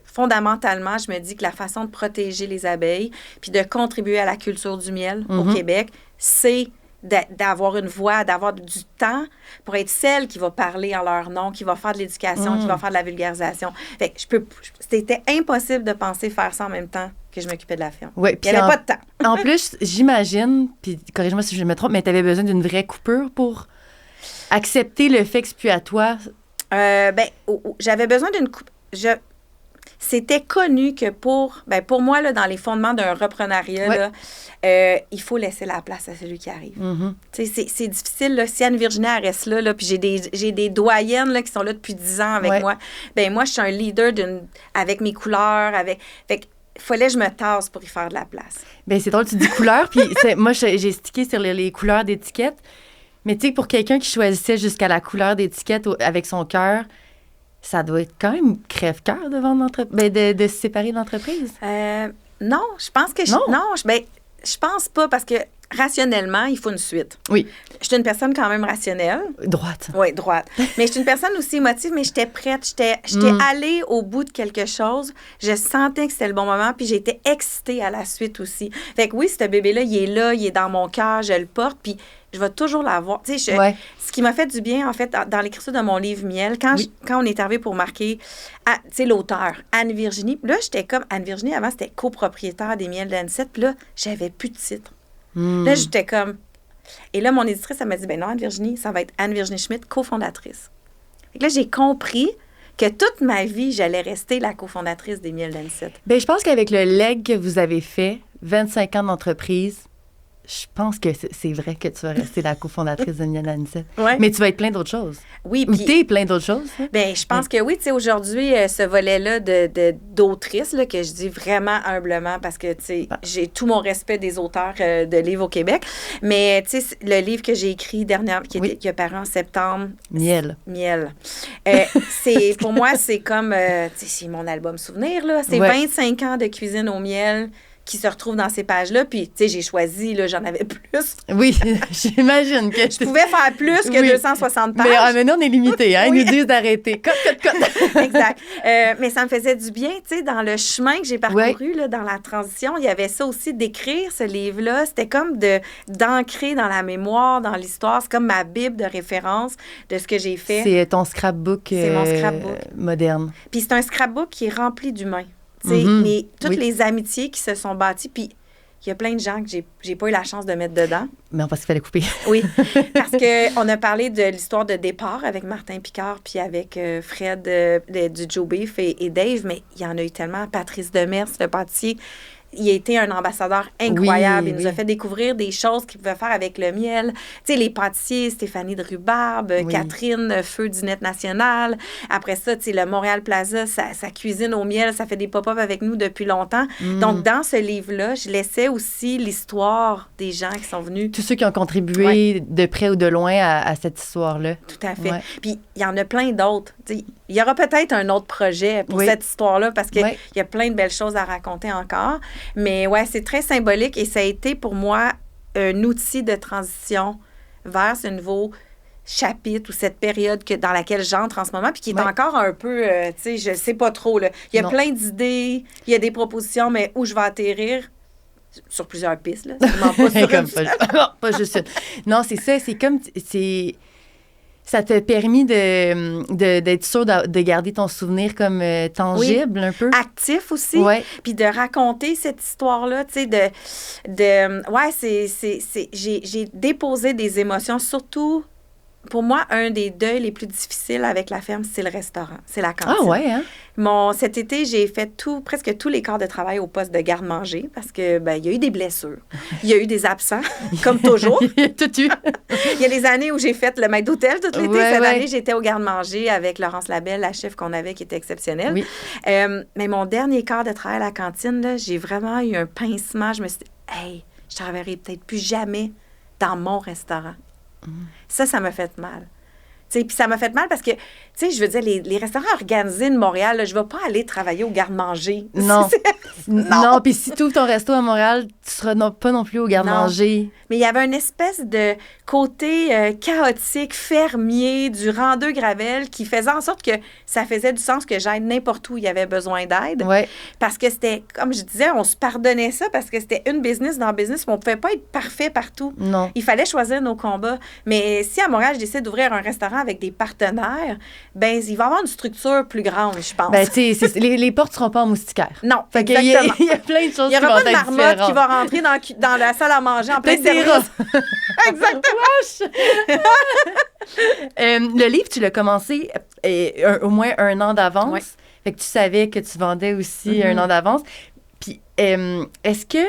S2: fondamentalement, je me dis que la façon de protéger les abeilles puis de contribuer à la culture du miel au Québec, c'est d'avoir une voix, d'avoir du temps pour être celle qui va parler en leur nom, qui va faire de l'éducation, qui va faire de la vulgarisation. Fait que c'était impossible de penser faire ça en même temps que je m'occupais de la ferme.
S1: Oui,
S2: il n'y avait pas de temps.
S1: En plus, j'imagine, puis corrige-moi si je me trompe, mais tu avais besoin d'une vraie coupure pour accepter le fait que c'est plus à toi.
S2: J'avais besoin d'une coupure. C'était connu que pour moi, là, dans les fondements d'un reprenariat, là, il faut laisser la place à celui qui arrive. C'est difficile. Là, si Anne-Virginie reste là, puis j'ai des doyennes là, qui sont là depuis 10 ans avec moi. Ben moi, je suis un leader avec mes couleurs. Fait que il fallait que je me tasse pour y faire de la place.
S1: Bien, c'est drôle, tu dis couleurs, puis moi, j'ai stické sur les couleurs d'étiquette. Mais tu sais, pour quelqu'un qui choisissait jusqu'à la couleur d'étiquette avec son cœur, ça doit être quand même crève-cœur de vendre de se séparer de l'entreprise.
S2: Non, je pense que... je pense pas parce que rationnellement, il faut une suite.
S1: Oui.
S2: Je suis une personne quand même rationnelle.
S1: Droite.
S2: Oui, droite. Mais je suis une personne aussi émotive, mais j'étais prête. J'étais allée au bout de quelque chose. Je sentais que c'était le bon moment, puis j'étais excitée à la suite aussi. Fait que oui, ce bébé-là, il est dans mon cœur, je le porte, puis je vais toujours l'avoir. Tu sais, ce qui m'a fait du bien, en fait, dans l'écriture de mon livre Miel, quand on est arrivé pour marquer, tu sais, l'auteur, Anne-Virginie, là, j'étais comme, Anne-Virginie, avant, c'était copropriétaire des Miels d'Anisette, puis là, j'avais plus de titre. Là, j'étais comme... Et là, mon éditrice, elle m'a dit, ben non, Anne-Virginie, ça va être Anne-Virginie Schmidt, cofondatrice. Et là, j'ai compris que toute ma vie, j'allais rester la cofondatrice des Miels d'Anisette.
S1: Bien, je pense qu'avec le leg que vous avez fait, 25 ans d'entreprise, je pense que c'est vrai que tu vas rester la cofondatrice de Miel Anisette. Mais tu vas être plein d'autres choses.
S2: Oui.
S1: Ou t'es plein d'autres choses.
S2: Bien, je pense que oui. Tu sais, aujourd'hui, ce volet-là d'autrice, là, que je dis vraiment humblement parce que, tu sais, j'ai tout mon respect des auteurs de livres au Québec. Mais, tu sais, le livre que j'ai écrit qui a paru en septembre...
S1: Miel.
S2: Pour moi, c'est comme... tu sais, c'est mon album souvenir, là. C'est 25 ans de cuisine au miel qui se retrouvent dans ces pages-là. Puis, tu sais, j'ai choisi, là, j'en avais plus.
S1: Oui, j'imagine que...
S2: Je pouvais faire plus que 260 pages.
S1: Mais non, on est limité, hein? Ils nous disent d'arrêter. Cote.
S2: Exact. Mais ça me faisait du bien, tu sais, dans le chemin que j'ai parcouru, là, dans la transition, il y avait ça aussi d'écrire ce livre-là. C'était comme d'ancrer dans la mémoire, dans l'histoire. C'est comme ma bible de référence de ce que j'ai fait.
S1: C'est ton scrapbook,
S2: c'est mon scrapbook
S1: moderne.
S2: Puis c'est un scrapbook qui est rempli d'humains. Mais toutes les amitiés qui se sont bâties, puis il y a plein de gens que j'ai pas eu la chance de mettre dedans.
S1: Mais parce qu'il fallait couper.
S2: Oui, parce qu'on a parlé de l'histoire de départ avec Martin Picard puis avec Fred du Joe Beef et Dave, mais il y en a eu tellement. Patrice Demers, le pâtissier, il a été un ambassadeur incroyable. Il nous a fait découvrir des choses qu'il pouvait faire avec le miel. Tu sais, les pâtissiers, Stéphanie de Rhubarbe, Catherine, Feu Dinette Nationale. Après ça, tu sais, le Montréal Plaza, sa cuisine au miel, ça fait des pop-up avec nous depuis longtemps. Donc, dans ce livre-là, je laissais aussi l'histoire des gens qui sont venus.
S1: Tous ceux qui ont contribué de près ou de loin à cette histoire-là.
S2: Tout à fait. Puis, il y en a plein d'autres. Tu sais, il y aura peut-être un autre projet pour cette histoire-là parce qu'il y a plein de belles choses à raconter encore. Mais ouais, c'est très symbolique et ça a été pour moi un outil de transition vers ce nouveau chapitre ou cette période dans laquelle j'entre en ce moment puis qui est encore un peu, tu sais, je sais pas trop. Là. Il y a plein d'idées, il y a des propositions, mais où je vais atterrir, sur plusieurs pistes, là. Sûrement pas sur
S1: Comme
S2: une seule.
S1: pas juste une. Non, c'est ça. C'est comme... Ça t'a permis d'être sûr de garder ton souvenir comme tangible, un peu.
S2: Actif aussi.
S1: Ouais.
S2: Puis de raconter cette histoire-là, tu sais, ouais, j'ai déposé des émotions, surtout, pour moi, un des deuils les plus difficiles avec la ferme, c'est le restaurant, c'est la cantine.
S1: Ah ouais, hein?
S2: Cet été, j'ai fait presque tous les quarts de travail au poste de garde-manger parce que il y a eu des blessures, il y a eu des absents, comme toujours.
S1: Tout eu.
S2: Il y a des années où j'ai fait le maître d'hôtel tout l'été.
S1: Ouais,
S2: Cette
S1: ouais.
S2: année, j'étais au garde-manger avec Laurence Labelle, la chef qu'on avait qui était exceptionnelle.
S1: Oui.
S2: Mais mon dernier quart de travail à la cantine, là, j'ai vraiment eu un pincement. Je me suis dit, hey, je travaillerai peut-être plus jamais dans mon restaurant. Ça m'a fait mal. Puis ça m'a fait mal parce que, tu sais, je veux dire, les restaurants organisés de Montréal, là, je ne vais pas aller travailler au garde-manger.
S1: Non. Non, puis si tu ouvres ton resto à Montréal, tu seras pas non plus au garde-manger.
S2: Mais il y avait une espèce de côté chaotique, fermier, du rang 2 Gravel qui faisait en sorte que ça faisait du sens que j'aille n'importe où il y avait besoin d'aide.
S1: Ouais.
S2: Parce que c'était, comme je disais, on se pardonnait ça parce que c'était une business dans business, mais on ne pouvait pas être parfait partout.
S1: Non.
S2: Il fallait choisir nos combats. Mais si à Montréal, je décide d'ouvrir un restaurant avec des partenaires, ben il va y avoir une structure plus grande, je pense.
S1: Ben, tu sais, les portes ne seront pas en moustiquaire.
S2: Non,
S1: Fait qu'il
S2: exactement.
S1: il y a plein de choses
S2: Il n'y
S1: qui
S2: aura
S1: vont
S2: pas de
S1: être
S2: marmotte
S1: différentes.
S2: qui va rentrer dans la salle à manger en plein
S1: Peut-être des
S2: service.
S1: rats.
S2: Exactement.
S1: Le livre, tu l'as commencé au moins 1 an d'avance.
S2: Ouais.
S1: Fait que tu savais que tu vendais aussi 1 an d'avance. Puis, est-ce que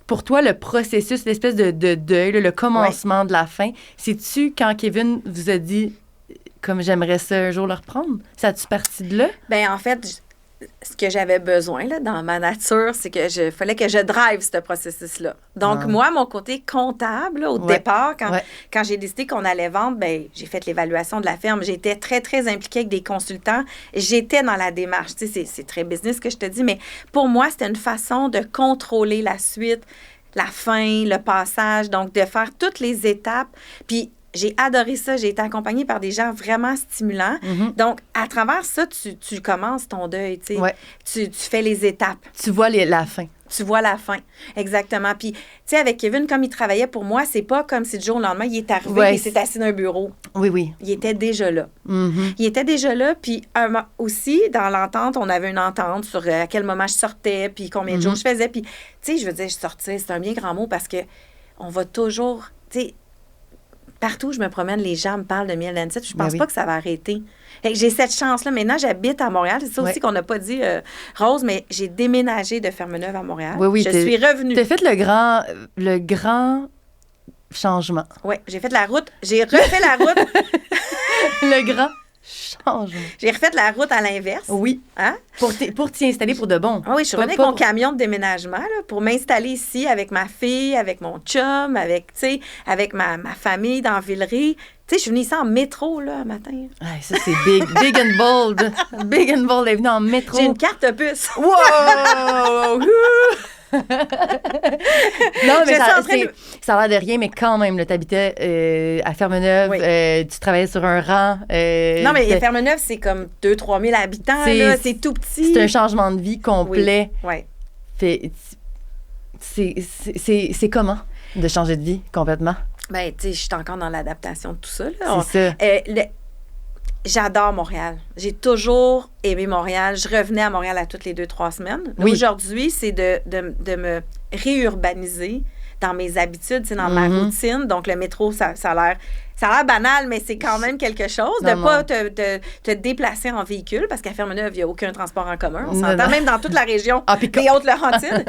S1: pour toi, le processus, l'espèce de deuil, là, le commencement de la fin, c'est-tu quand Kevin vous a dit comme j'aimerais ça un jour le reprendre? Ça a-tu parti de là?
S2: Ben en fait, ce que j'avais besoin là, dans ma nature, c'est que fallait que je drive ce processus-là. Donc, moi, mon côté comptable, là, au départ, quand j'ai décidé qu'on allait vendre, ben j'ai fait l'évaluation de la ferme. J'étais très, très impliquée avec des consultants. J'étais dans la démarche. Tu sais, c'est très business que je te dis, mais pour moi, c'était une façon de contrôler la suite, la fin, le passage, donc de faire toutes les étapes. Puis, j'ai adoré ça. J'ai été accompagnée par des gens vraiment stimulants. Donc, à travers ça, tu commences ton deuil, tu sais.
S1: Ouais.
S2: Tu fais les étapes.
S1: Tu vois la fin.
S2: Tu vois la fin. Exactement. Puis, tu sais, avec Kevin, comme il travaillait pour moi, c'est pas comme si du jour au lendemain, il est arrivé et il s'est assis dans un bureau.
S1: Oui, oui.
S2: Il était déjà là. Il était déjà là. Puis, aussi, dans l'entente, on avait une entente sur à quel moment je sortais, puis combien de jours je faisais. Puis, tu sais, je veux dire, je sortais, c'est un bien grand mot parce que on va toujours, tu sais, partout où je me promène, les gens me parlent de miel d'anisette. Je pense pas que ça va arrêter. J'ai cette chance-là. Maintenant, j'habite à Montréal. C'est ça aussi qu'on n'a pas dit, Rose, mais j'ai déménagé de Fermeneuve à Montréal.
S1: Oui, oui.
S2: Je suis revenue.
S1: Tu as fait le grand changement.
S2: Oui, j'ai fait la route. J'ai refait la route.
S1: Le grand changement.
S2: J'ai refait la route à l'inverse.
S1: Oui.
S2: Hein?
S1: Pour t'y installer pour de bon.
S2: Ah oui, je suis revenue avec mon camion de déménagement là, pour m'installer ici avec ma fille, avec mon chum, avec ma famille dans Villeray. Tu sais, je suis venue ici en métro, là, un matin.
S1: Ah, ça, c'est big. Big and bold. Big and bold. Elle est venue en métro.
S2: J'ai une carte puce.
S1: Wow! Non, mais ça a l'air de rien, mais quand même, tu habitais à Fermeneuve, tu travaillais sur un rang.
S2: Non, mais Fermeneuve, c'est comme 2-3 000 habitants, c'est tout petit.
S1: C'est un changement de vie complet.
S2: Oui.
S1: C'est comment de changer de vie complètement?
S2: Bien, tu sais, je suis encore dans l'adaptation de tout ça. Là.
S1: C'est ça.
S2: J'adore Montréal. J'ai toujours aimé Montréal. Je revenais à Montréal à toutes les 2-3 semaines. Là, aujourd'hui, c'est de me réurbaniser dans mes habitudes, dans ma routine. Donc, le métro, ça a l'air banal, mais c'est quand même quelque chose de ne pas te déplacer en véhicule, parce qu'à Fermeneuve, il n'y a aucun transport en commun. On s'entend même dans toute la région des Hautes-Laurentides.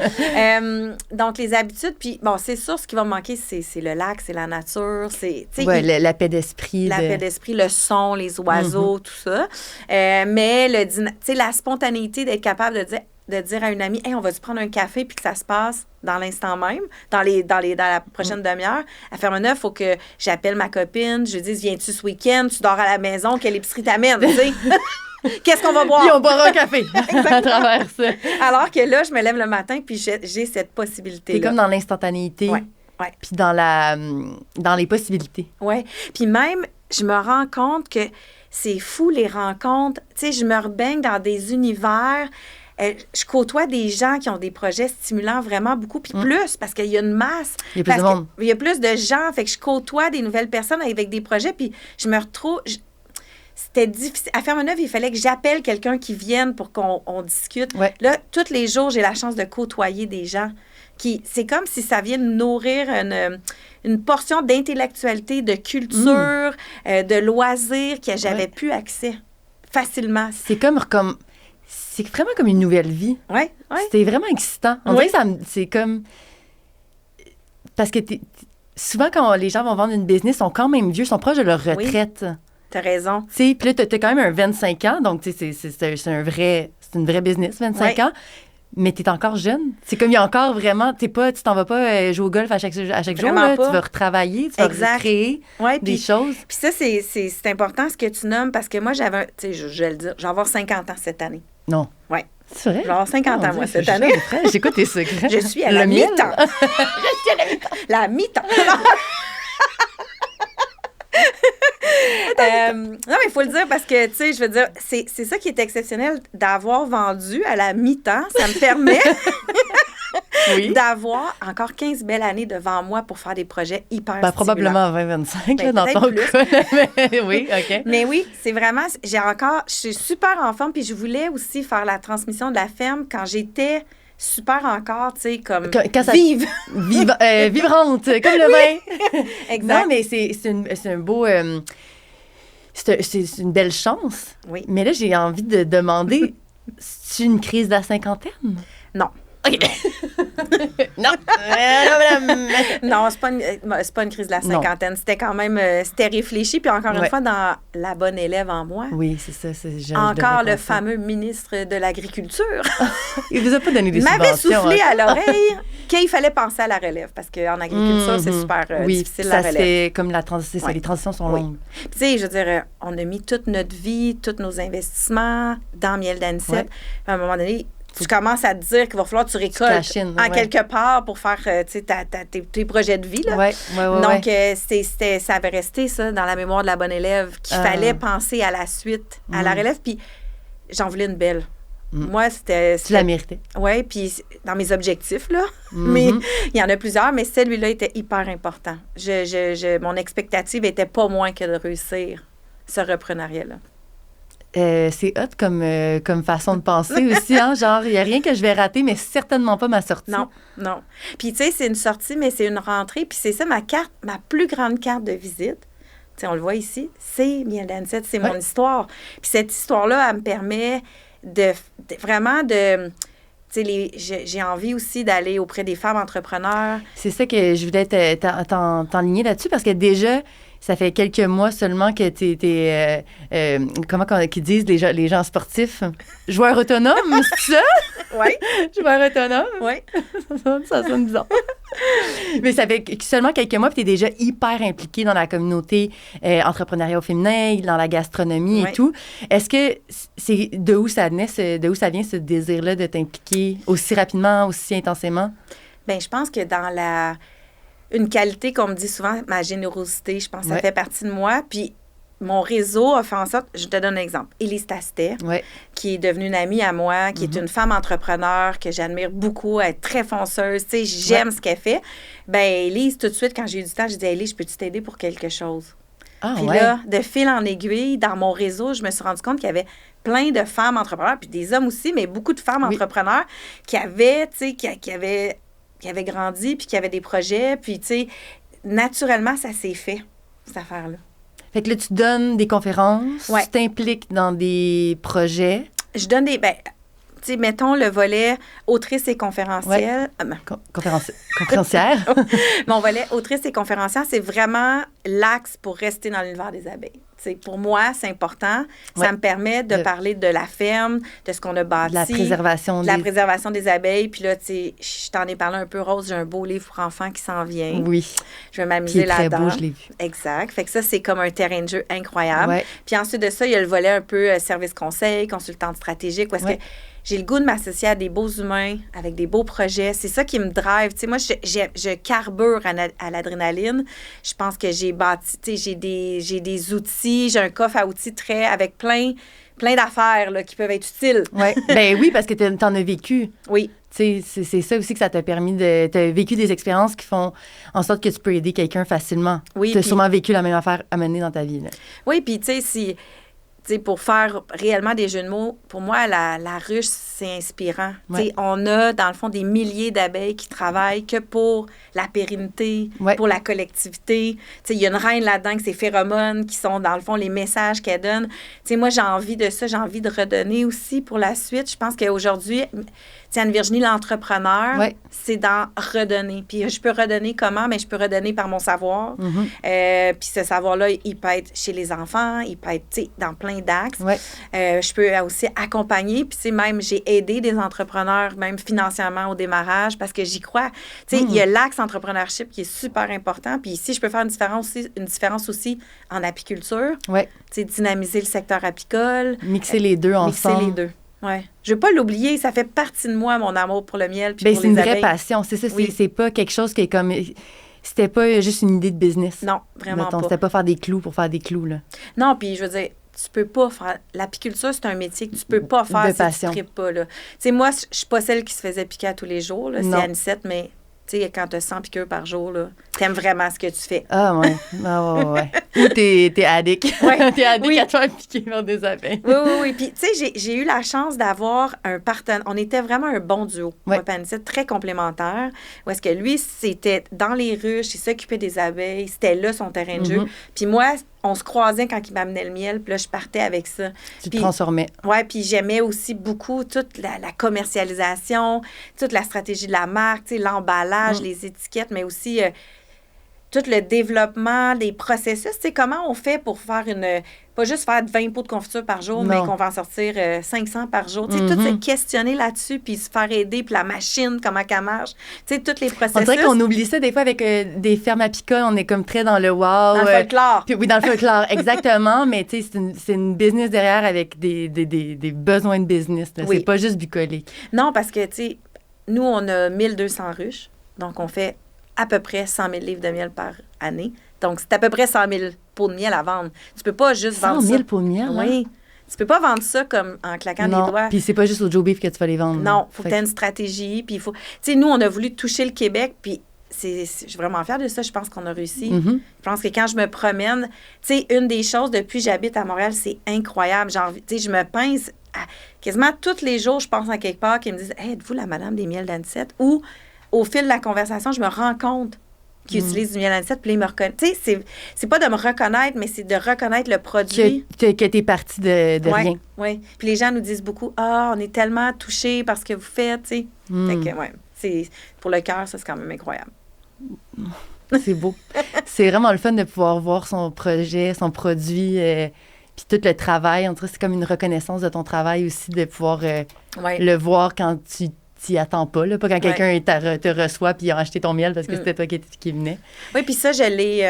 S2: Donc, les habitudes, puis bon, c'est sûr, ce qui va me manquer, c'est le lac, c'est la nature, c'est...
S1: la paix d'esprit.
S2: La paix d'esprit, le son, les oiseaux, tout ça. Mais la spontanéité d'être capable de dire à une amie, hey, on va-tu prendre un café, puis que ça se passe dans l'instant même, dans la prochaine demi-heure. À Fermeneuve, il faut que j'appelle ma copine, je lui dise, viens-tu ce week-end, tu dors à la maison, quelle épicerie t'amène, tu sais? Qu'est-ce qu'on va boire?
S1: Puis on boira un café à travers ça.
S2: Alors que là, je me lève le matin, puis j'ai cette possibilité-là.
S1: T'es comme dans l'instantanéité, puis dans les possibilités.
S2: Oui. Puis même, je me rends compte que c'est fou, les rencontres. Tu sais, je me rebaigne dans des univers Je côtoie des gens qui ont des projets stimulants vraiment beaucoup, puis plus, parce qu'il y a une masse.
S1: Il y a plus de monde.
S2: Il y a plus de gens, fait que je côtoie des nouvelles personnes avec des projets, puis je me retrouve... C'était difficile. À Ferme-Neuve, il fallait que j'appelle quelqu'un qui vienne pour qu'on discute.
S1: Ouais.
S2: Là, tous les jours, j'ai la chance de côtoyer des gens c'est comme si ça vient nourrir une portion d'intellectualité, de culture, de loisirs que j'avais plus accès facilement.
S1: C'est vraiment comme une nouvelle vie.
S2: Oui, oui.
S1: C'était vraiment excitant. On dirait que c'est comme... Parce que souvent, quand les gens vont vendre une business, ils sont quand même vieux, ils sont proches de leur retraite.
S2: Oui. T'as raison.
S1: Puis là, t'as quand même un 25 ans, donc c'est une vraie business, 25 ans. Mais t'es encore jeune. C'est comme il y a encore vraiment... Tu t'en vas pas jouer au golf à chaque jour. Là. Tu vas retravailler, tu vas recréer des choses.
S2: Puis ça, c'est important ce que tu nommes, parce que moi, j'avais... Tu sais, je vais le dire, je vais avoir 50 ans cette année.
S1: Non.
S2: Oui.
S1: C'est vrai?
S2: Je vais avoir 50 ans, moi, cette année.
S1: J'écoute tes secrets.
S2: Je suis à la mi-temps. Je suis à la mi-temps. La mi-temps. Non, mais il faut le dire parce que, tu sais, je veux dire, c'est ça qui est exceptionnel d'avoir vendu à la mi-temps. Ça me permet d'avoir encore 15 belles années devant moi pour faire des projets hyper stimulants.
S1: Probablement 20-25 dans ton cas. Oui, OK.
S2: Mais oui, c'est vraiment, je suis super en forme, puis je voulais aussi faire la transmission de la ferme quand j'étais super encore, tu sais, comme vive.
S1: Vibrante, comme le vin.
S2: Exact.
S1: Non, mais c'est un beau... c'est une belle chance.
S2: Oui.
S1: Mais là, j'ai envie de demander, c'est une crise de la cinquantaine?
S2: Non.
S1: OK. Non.
S2: Non, c'est pas une crise de la cinquantaine. C'était quand même... c'était réfléchi. Puis encore une fois, dans la bonne élève en moi.
S1: Oui, c'est ça.
S2: Encore le fameux ministre de l'Agriculture.
S1: Il vous a pas donné des subventions.
S2: M'avait soufflé à l'oreille qu'il fallait penser à la relève. Parce qu'en agriculture, c'est super difficile, la relève.
S1: C'est comme les transitions sont longues.
S2: Puis tu sais, je veux dire, on a mis toute notre vie, tous nos investissements dans Miel d'Anisette. À un moment donné, tu commences à te dire qu'il va falloir que tu récoltes en quelque part pour faire tes projets de vie. Là. Donc, ça avait resté, ça, dans la mémoire de la bonne élève, qu'il fallait penser à la suite, à la relève. Puis, j'en voulais une belle. Moi, c'était...
S1: Tu la méritais.
S2: Oui, puis dans mes objectifs, là. Mais il y en a plusieurs, mais celui-là était hyper important. Mon expectative n'était pas moins que de réussir ce reprenariat-là.
S1: C'est hot comme façon de penser aussi, hein? Genre, il n'y a rien que je vais rater, mais certainement pas ma sortie.
S2: Non. Puis, tu sais, c'est une sortie, mais c'est une rentrée. Puis, c'est ça, ma plus grande carte de visite. Tu sais, on le voit ici, c'est Miel d'Anisette, c'est mon histoire. Puis, cette histoire-là, elle me permet vraiment de... Tu sais, j'ai envie aussi d'aller auprès des femmes entrepreneurs.
S1: C'est ça que je voulais t'enligner là-dessus, parce que déjà... Ça fait quelques mois seulement que t'es comment qu'ils disent les gens sportifs? Joueurs autonomes, c'est ça?
S2: Oui.
S1: Joueurs autonomes?
S2: Oui.
S1: Ça sonne bizarre. Mais ça fait seulement quelques mois que tu es déjà hyper impliquée dans la communauté entrepreneuriat au féminin, dans la gastronomie et tout. Est-ce que c'est de où ça vient ce désir-là de t'impliquer aussi rapidement, aussi intensément?
S2: Bien, je pense que dans une qualité qu'on me dit souvent, ma générosité, je pense que ça fait partie de moi. Puis mon réseau a fait en sorte, je te donne un exemple, Élise Tastet, qui est devenue une amie à moi, qui est une femme entrepreneur que j'admire beaucoup, elle est très fonceuse, tu sais, j'aime ce qu'elle fait. Bien, Élise, tout de suite, quand j'ai eu du temps, j'ai dit, Élise, je peux-tu t'aider pour quelque chose? Puis là, de fil en aiguille, dans mon réseau, je me suis rendu compte qu'il y avait plein de femmes entrepreneurs, puis des hommes aussi, mais beaucoup de femmes entrepreneurs qui avaient, tu sais, qui avaient grandi, puis qui avaient des projets, puis, tu sais, naturellement, ça s'est fait, cette affaire-là.
S1: Fait que là, tu donnes des conférences, tu t'impliques dans des projets.
S2: Je donne des... tu sais, mettons le volet autrice et conférencière.
S1: Conférencière.
S2: Mon volet autrice et conférencière, c'est vraiment l'axe pour rester dans l'univers des abeilles. T'sais, pour moi, c'est important. Ça me permet de parler de la ferme, de ce qu'on a bâti.
S1: De la
S2: préservation des abeilles. Puis là, tu sais, je t'en ai parlé un peu, Rose. J'ai un beau livre pour enfants qui s'en vient.
S1: Oui.
S2: Je vais m'amuser là-dedans.
S1: Très beau, je l'ai vu.
S2: Exact. Fait que ça, c'est comme un terrain de jeu incroyable. Puis ensuite de ça, il y a le volet un peu service conseil, consultante stratégique, où est-ce que j'ai le goût de m'associer à des beaux humains, avec des beaux projets. C'est ça qui me drive. Tu sais, moi, je carbure à l'adrénaline. Je pense que j'ai bâti, tu sais, j'ai des outils, j'ai un coffre à outils avec plein d'affaires là, qui peuvent être utiles.
S1: Ouais. Ben oui, parce que t'en as vécu.
S2: Oui.
S1: Tu sais, c'est ça aussi que ça t'a permis de... T'as vécu des expériences qui font en sorte que tu peux aider quelqu'un facilement.
S2: Oui.
S1: T'as sûrement vécu la même affaire à mener dans ta vie, là.
S2: Oui, puis tu sais, pour faire réellement des jeux de mots, pour moi, la ruche, c'est inspirant. Ouais. On a, dans le fond, des milliers d'abeilles qui travaillent que pour la pérennité, pour la collectivité. Il y a une reine là-dedans, que c'est phéromones, qui sont, dans le fond, les messages qu'elle donne. Moi, j'ai envie de ça, j'ai envie de redonner aussi pour la suite. Je pense qu'aujourd'hui, Anne-Virginie, l'entrepreneur, c'est d'en redonner. Puis je peux redonner comment? Mais je peux redonner par mon savoir. Mm-hmm. Puis ce savoir-là, il peut être chez les enfants, il peut être dans plein d'axes. Je peux aussi accompagner. Puis même, j'ai aidé des entrepreneurs, même financièrement au démarrage, parce que j'y crois. Il y a l'axe entrepreneurship qui est super important. Puis ici, je peux faire une différence aussi en apiculture. Dynamiser le secteur apicole.
S1: Mixer les deux ensemble.
S2: Mixer les deux. Oui. Je ne veux pas l'oublier. Ça fait partie de moi, mon amour pour le miel puis pour les abeilles.
S1: C'est une vraie passion. C'est ça. C'est pas quelque chose qui est comme... C'était pas juste une idée de business.
S2: Non, vraiment pas.
S1: C'était pas faire des clous pour faire des clous, là.
S2: Non, puis je veux dire, tu peux pas faire... L'apiculture, c'est un métier que tu peux pas faire si tu ne tripes pas, là. Tu sais, moi, je suis pas celle qui se faisait piquer à tous les jours, là. C'est Anisette, mais... Tu sais, quand tu as 100 piqûres par jour, là, t'aimes vraiment ce que tu fais.
S1: Ah, ouais. Ouais. Ou t'es addict. Ouais. T'es addict à te faire piquer par des abeilles.
S2: Oui. Puis, tu sais, j'ai eu la chance d'avoir un partenaire. On était vraiment un bon duo. Moi, Anisette, très complémentaire. Où est-ce que lui, c'était dans les ruches, il s'occupait des abeilles. C'était là son terrain de jeu. Puis moi, on se croisait quand il m'amenait le miel, puis là, je partais avec ça.
S1: Tu te transformais.
S2: Oui, puis j'aimais aussi beaucoup toute la commercialisation, toute la stratégie de la marque, l'emballage, les étiquettes, mais aussi tout le développement des processus. Comment on fait pour faire pas juste faire 20 pots de confiture par jour, mais qu'on va en sortir 500 par jour. Tout se questionner là-dessus, puis se faire aider, puis la machine, comment elle marche. Tous les processus.
S1: On dirait qu'on oublie ça des fois avec des fermes apicoles. On est comme très dans le wow.
S2: Dans le folklore.
S1: Oui, dans le folklore, exactement. Mais c'est une business derrière avec des besoins de business. C'est pas juste bucolique.
S2: Non, parce que, nous, on a 1200 ruches. Donc, on fait à peu près 100 000 livres de miel par année. Donc, c'est à peu près 100 000 pots de miel à vendre. Tu peux pas juste vendre ça.
S1: 100 000 pots de miel?
S2: Oui. Tu peux pas vendre ça comme en claquant des doigts.
S1: Puis c'est pas juste au Joe Beef que tu vas les vendre.
S2: Non, il faut que tu aies une stratégie. Puis il faut... Tu sais, nous, on a voulu toucher le Québec, puis je suis vraiment fière de ça. Je pense qu'on a réussi. Je pense que quand je me promène, tu sais, une des choses, depuis que j'habite à Montréal, c'est incroyable. Genre, tu sais, je me pince quasiment tous les jours, je pense à quelque part qui me disent « Hey, êtes-vous la madame des miels d'Anisette? » Ou au fil de la conversation, je me rends compte qu'ils utilisent du miel d'Anisette, puis ils me reconnaissent. Tu sais, c'est pas de me reconnaître, mais c'est de reconnaître le produit.
S1: Que t'es partie de rien.
S2: Oui. Puis les gens nous disent beaucoup, « Ah, on est tellement touchés par ce que vous faites, tu sais. Fait que, pour le cœur, ça, c'est quand même incroyable.
S1: C'est beau. C'est vraiment le fun de pouvoir voir son projet, son produit, puis tout le travail. On dirait que c'est comme une reconnaissance de ton travail aussi, de pouvoir le voir quand tu t'y attends pas, là, pas quand quelqu'un te reçoit puis a acheté ton miel parce que c'était toi qui venais.
S2: Oui, puis ça, je l'ai...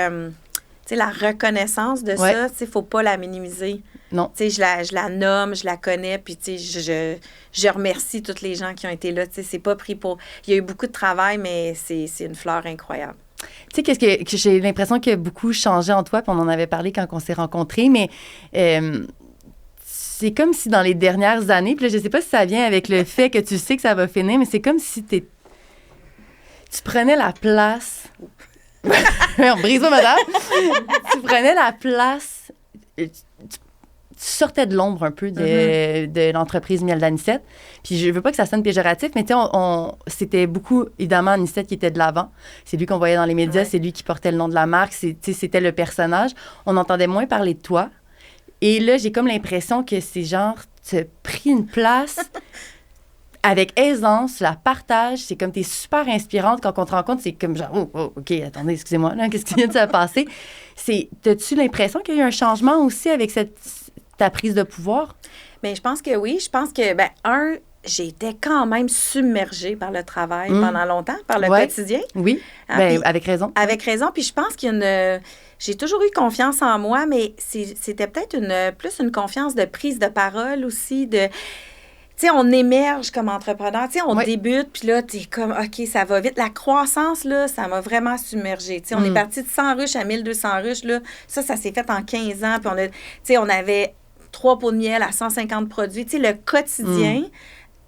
S2: tu sais, la reconnaissance de ça, tu sais, faut pas la minimiser.
S1: Non.
S2: Tu sais, je la nomme, je la connais, puis tu sais, je remercie toutes les gens qui ont été là. Tu sais, c'est pas pris pour... Il y a eu beaucoup de travail, mais c'est une fleur incroyable.
S1: Tu sais, qu'est-ce que j'ai l'impression qu'il y a beaucoup changé en toi, puis on en avait parlé quand on s'est rencontrés, mais... c'est comme si dans les dernières années, puis là, je sais pas si ça vient avec le fait que tu sais que ça va finir, mais c'est comme si tu prenais la place... On brise pas, madame! Tu prenais la place... Tu sortais de l'ombre un peu de l'entreprise Miel d'Anisette. Puis je veux pas que ça sonne péjoratif, mais tu sais, c'était beaucoup, évidemment, Anisette qui était de l'avant. C'est lui qu'on voyait dans les médias, c'est lui qui portait le nom de la marque, c'était le personnage. On entendait moins parler de toi. Et là, j'ai comme l'impression que c'est genre, tu as pris une place avec aisance, tu la partages, c'est comme, t'es super inspirante. Quand on te rencontre, c'est comme genre, oh, OK, attendez, excusez-moi, là, qu'est-ce qui vient de se passer? T'as-tu l'impression qu'il y a eu un changement aussi avec ta prise de pouvoir?
S2: Bien, je pense que oui. Je pense que, j'ai été quand même submergée par le travail pendant longtemps, par le quotidien.
S1: Oui, avec raison.
S2: Avec raison. Puis je pense qu'il y a une... J'ai toujours eu confiance en moi, mais c'était peut-être plus une confiance de prise de parole aussi, de... Tu sais, on émerge comme entrepreneur. Tu sais, on débute, puis là, t'es comme, OK, ça va vite. La croissance, là, ça m'a vraiment submergée. Tu sais, on est parti de 100 ruches à 1200 ruches, là. Ça s'est fait en 15 ans. Puis tu sais, on avait 3 pots de miel à 150 produits. Tu sais, le quotidien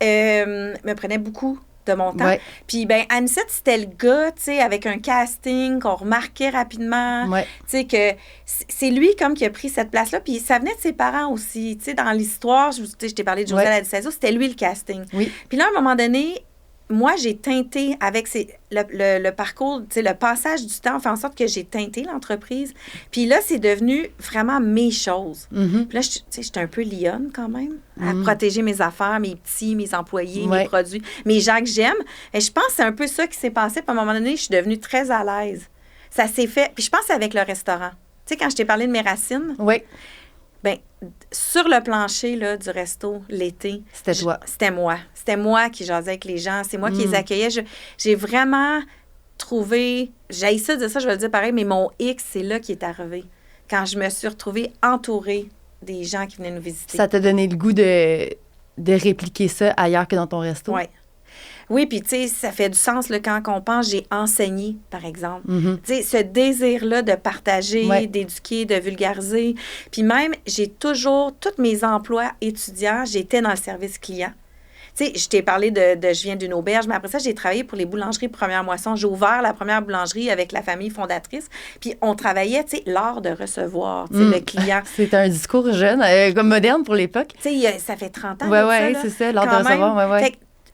S2: me prenait beaucoup de mon temps. Ouais. Puis, ben Anicette, c'était le gars, tu sais, avec un casting qu'on remarquait rapidement. Ouais. Tu sais, que c'est lui comme qui a pris cette place-là. Puis, ça venait de ses parents aussi. Tu sais, dans l'histoire, je t'ai parlé de José Ladisazzo, c'était lui le casting. Oui. Puis là, à un moment donné, moi, j'ai teinté avec le parcours, tu sais, le passage du temps fait en sorte que j'ai teinté l'entreprise. Puis là, c'est devenu vraiment mes choses. Puis là, tu sais, j'étais un peu lionne quand même, à protéger mes affaires, mes petits, mes employés, mes produits, mes gens que j'aime. Et je pense que c'est un peu ça qui s'est passé. Puis à un moment donné, je suis devenue très à l'aise. Ça s'est fait. Puis je pense avec le restaurant. Tu sais, quand je t'ai parlé de mes racines.
S1: Oui.
S2: Bien, sur le plancher là, du resto, l'été...
S1: C'était toi.
S2: C'était moi. C'était moi qui jasais avec les gens. C'est moi qui les accueillais. J'ai vraiment trouvé... J'haïs ça de dire ça, je vais le dire pareil, mais mon X, c'est là qui est arrivé. Quand je me suis retrouvée entourée des gens qui venaient nous visiter. Ça
S1: t'a donné le goût de répliquer ça ailleurs que dans ton resto?
S2: Oui. Oui, puis tu sais, ça fait du sens là, quand on pense, j'ai enseigné, par exemple. Tu sais, ce désir-là de partager, d'éduquer, de vulgariser. Puis même, j'ai toujours, tous mes emplois étudiants, j'étais dans le service client. Tu sais, je t'ai parlé de je viens d'une auberge, mais après ça, j'ai travaillé pour les boulangeries Première Moisson. J'ai ouvert la première boulangerie avec la famille fondatrice. Puis on travaillait, tu sais, l'art de recevoir, tu sais, le client.
S1: C'est un discours jeune, comme moderne pour l'époque.
S2: Tu sais, ça fait 30 ans.
S1: Oui, c'est ça, l'art de recevoir, oui.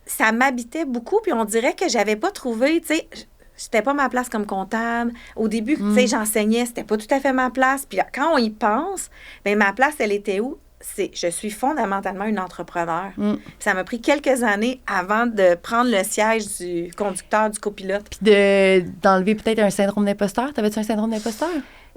S2: Ça m'habitait beaucoup, puis on dirait que j'avais pas trouvé, tu sais, c'était pas ma place comme comptable. Au début, tu sais, j'enseignais, c'était pas tout à fait ma place. Puis quand on y pense, bien, ma place, elle était où? Je suis fondamentalement une entrepreneur. Ça m'a pris quelques années avant de prendre le siège du conducteur, du copilote.
S1: Puis d'enlever peut-être un syndrome d'imposteur. T'avais-tu un syndrome d'imposteur?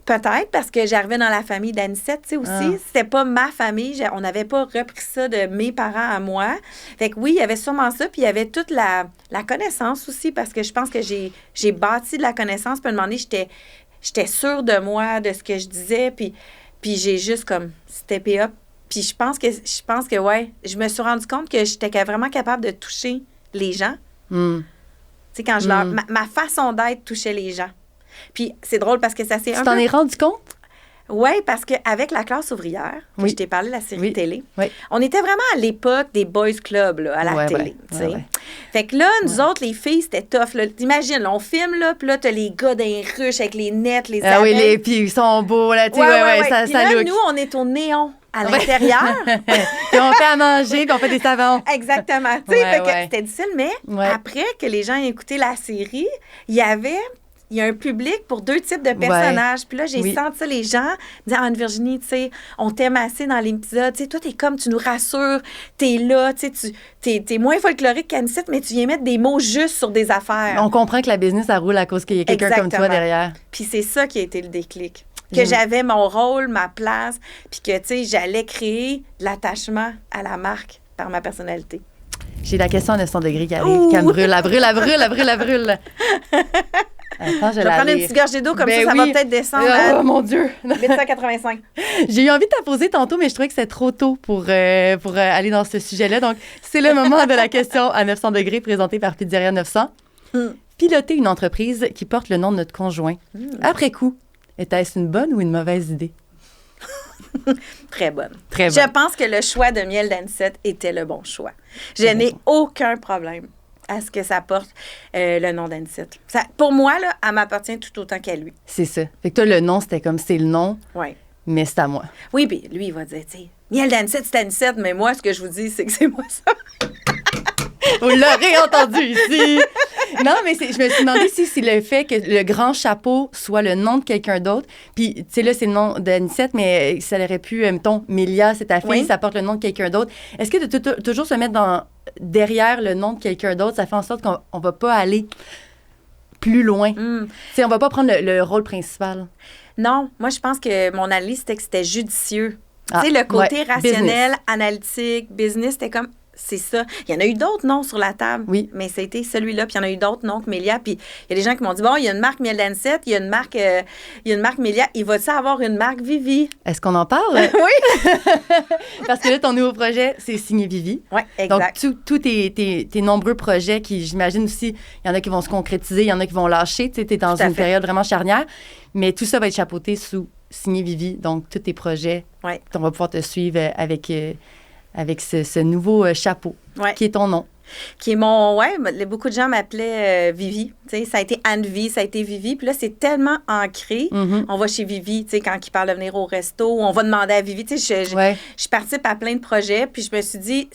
S2: Peut-être, parce que j'arrivais dans la famille d'Anicette, tu sais, aussi. C'était pas ma famille. On n'avait pas repris ça de mes parents à moi. Fait que oui, il y avait sûrement ça. Puis il y avait toute la connaissance aussi, parce que je pense que j'ai bâti de la connaissance. Puis à un moment donné, j'étais sûre de moi, de ce que je disais. Puis j'ai juste comme steppé up. Puis je pense que ouais, je me suis rendu compte que j'étais vraiment capable de toucher les gens. Tu sais, quand ma façon d'être touchait les gens. Puis c'est drôle parce que ça s'est
S1: Tu t'en es rendu compte?
S2: Oui, parce qu'avec la classe ouvrière, je t'ai parlé de la série télé, on était vraiment à l'époque des boys clubs là, à la télé. Fait que là, nous autres, les filles, c'était tough. Là. T'imagines, là, on filme, là, puis là, t'as les gars d'un ruche avec les nets, les abeilles.
S1: Oui, puis ils sont beaux, là, tu sais, ça,
S2: puis
S1: ça
S2: là,
S1: look.
S2: nous, on est au néon à l'intérieur.
S1: Puis on fait à manger, puis on fait des savons.
S2: Exactement. Tu sais, c'était difficile, mais après que les gens aient écouté la série, il y a un public pour 2 types de personnages. Puis là, j'ai senti ça, les gens me disaient, Anne-Virginie, tu sais, on t'aime assez dans l'épisode. Tu sais, toi, t'es comme, tu nous rassures, t'es là, tu sais, t'es moins folklorique qu'Anicette, mais tu viens mettre des mots juste sur des affaires.
S1: On comprend que la business, ça roule à cause qu'il y a quelqu'un comme toi derrière.
S2: Puis c'est ça qui a été le déclic. Que j'avais mon rôle, ma place, puis que, tu sais, j'allais créer de l'attachement à la marque par ma personnalité.
S1: J'ai la question à 900 degrés qui arrive, qui me brûle. Elle brûle. Attends,
S2: je vais prendre une petite gorgée d'eau, comme ça va peut-être descendre.
S1: Oh mon Dieu!
S2: 885.
S1: J'ai eu envie de t'apposer tantôt, mais je trouvais que c'était trop tôt pour aller dans ce sujet-là. Donc, c'est le moment de la question à 900 degrés présentée par Pizzeria 900. Piloter une entreprise qui porte le nom de notre conjoint. Après coup, était-ce une bonne ou une mauvaise idée?
S2: Très bonne.
S1: Très bonne.
S2: Je pense que le choix de miel d'Anicette était le bon choix. Je n'ai aucun problème à ce que ça porte le nom d'Anicette. Pour moi, là, elle m'appartient tout autant qu'à lui.
S1: C'est ça. Fait que toi, le nom, c'était comme c'est le nom, mais c'est à moi.
S2: Oui, puis lui, il va dire, tu sais, miel d'Anicette, c'est Anicette, mais moi, ce que je vous dis, c'est que c'est moi ça.
S1: Vous l'aurez entendu ici. Non, mais je me suis demandé si le fait que le grand chapeau soit le nom de quelqu'un d'autre, puis, tu sais, là, c'est le nom d'Anicette, mais ça aurait pu, mettons, Mélia, c'est ta fille, ça porte le nom de quelqu'un d'autre. Est-ce que de toujours se mettre derrière le nom de quelqu'un d'autre, ça fait en sorte qu'on va pas aller plus loin? Tu sais, on va pas prendre le rôle principal.
S2: Non, moi, je pense que mon analyse, c'était que c'était judicieux. Tu sais, le côté rationnel, analytique, business, c'était comme... c'est ça. Il y en a eu d'autres noms sur la table,
S1: Oui.
S2: mais ça a été celui-là. Puis il y en a eu d'autres noms que Melia. Puis il y a des gens qui m'ont dit, bon, il y a une marque Miel d'Anisette, il y a une marque Melia. Il va-tu avoir une marque Vivi?
S1: Est-ce qu'on en parle?
S2: Oui.
S1: Parce que là, ton nouveau projet, c'est signé Vivi.
S2: Oui, exact.
S1: Donc, tous tes nombreux projets qui, j'imagine aussi, il y en a qui vont se concrétiser, il y en a qui vont lâcher. Tu sais, es dans une période vraiment charnière. Mais tout ça va être chapeauté sous signé Vivi. Donc, tous tes projets, on va pouvoir te suivre avec ce nouveau chapeau, qui est ton nom.
S2: Qui est mon... Oui, beaucoup de gens m'appelaient Vivi. Tu sais, ça a été Anne-Vie, ça a été Vivi. Puis là, c'est tellement ancré. On va chez Vivi, tu sais, quand ils parlent de venir au resto, on va demander à Vivi. Tu sais, je participe à plein de projets. Puis je me suis dit,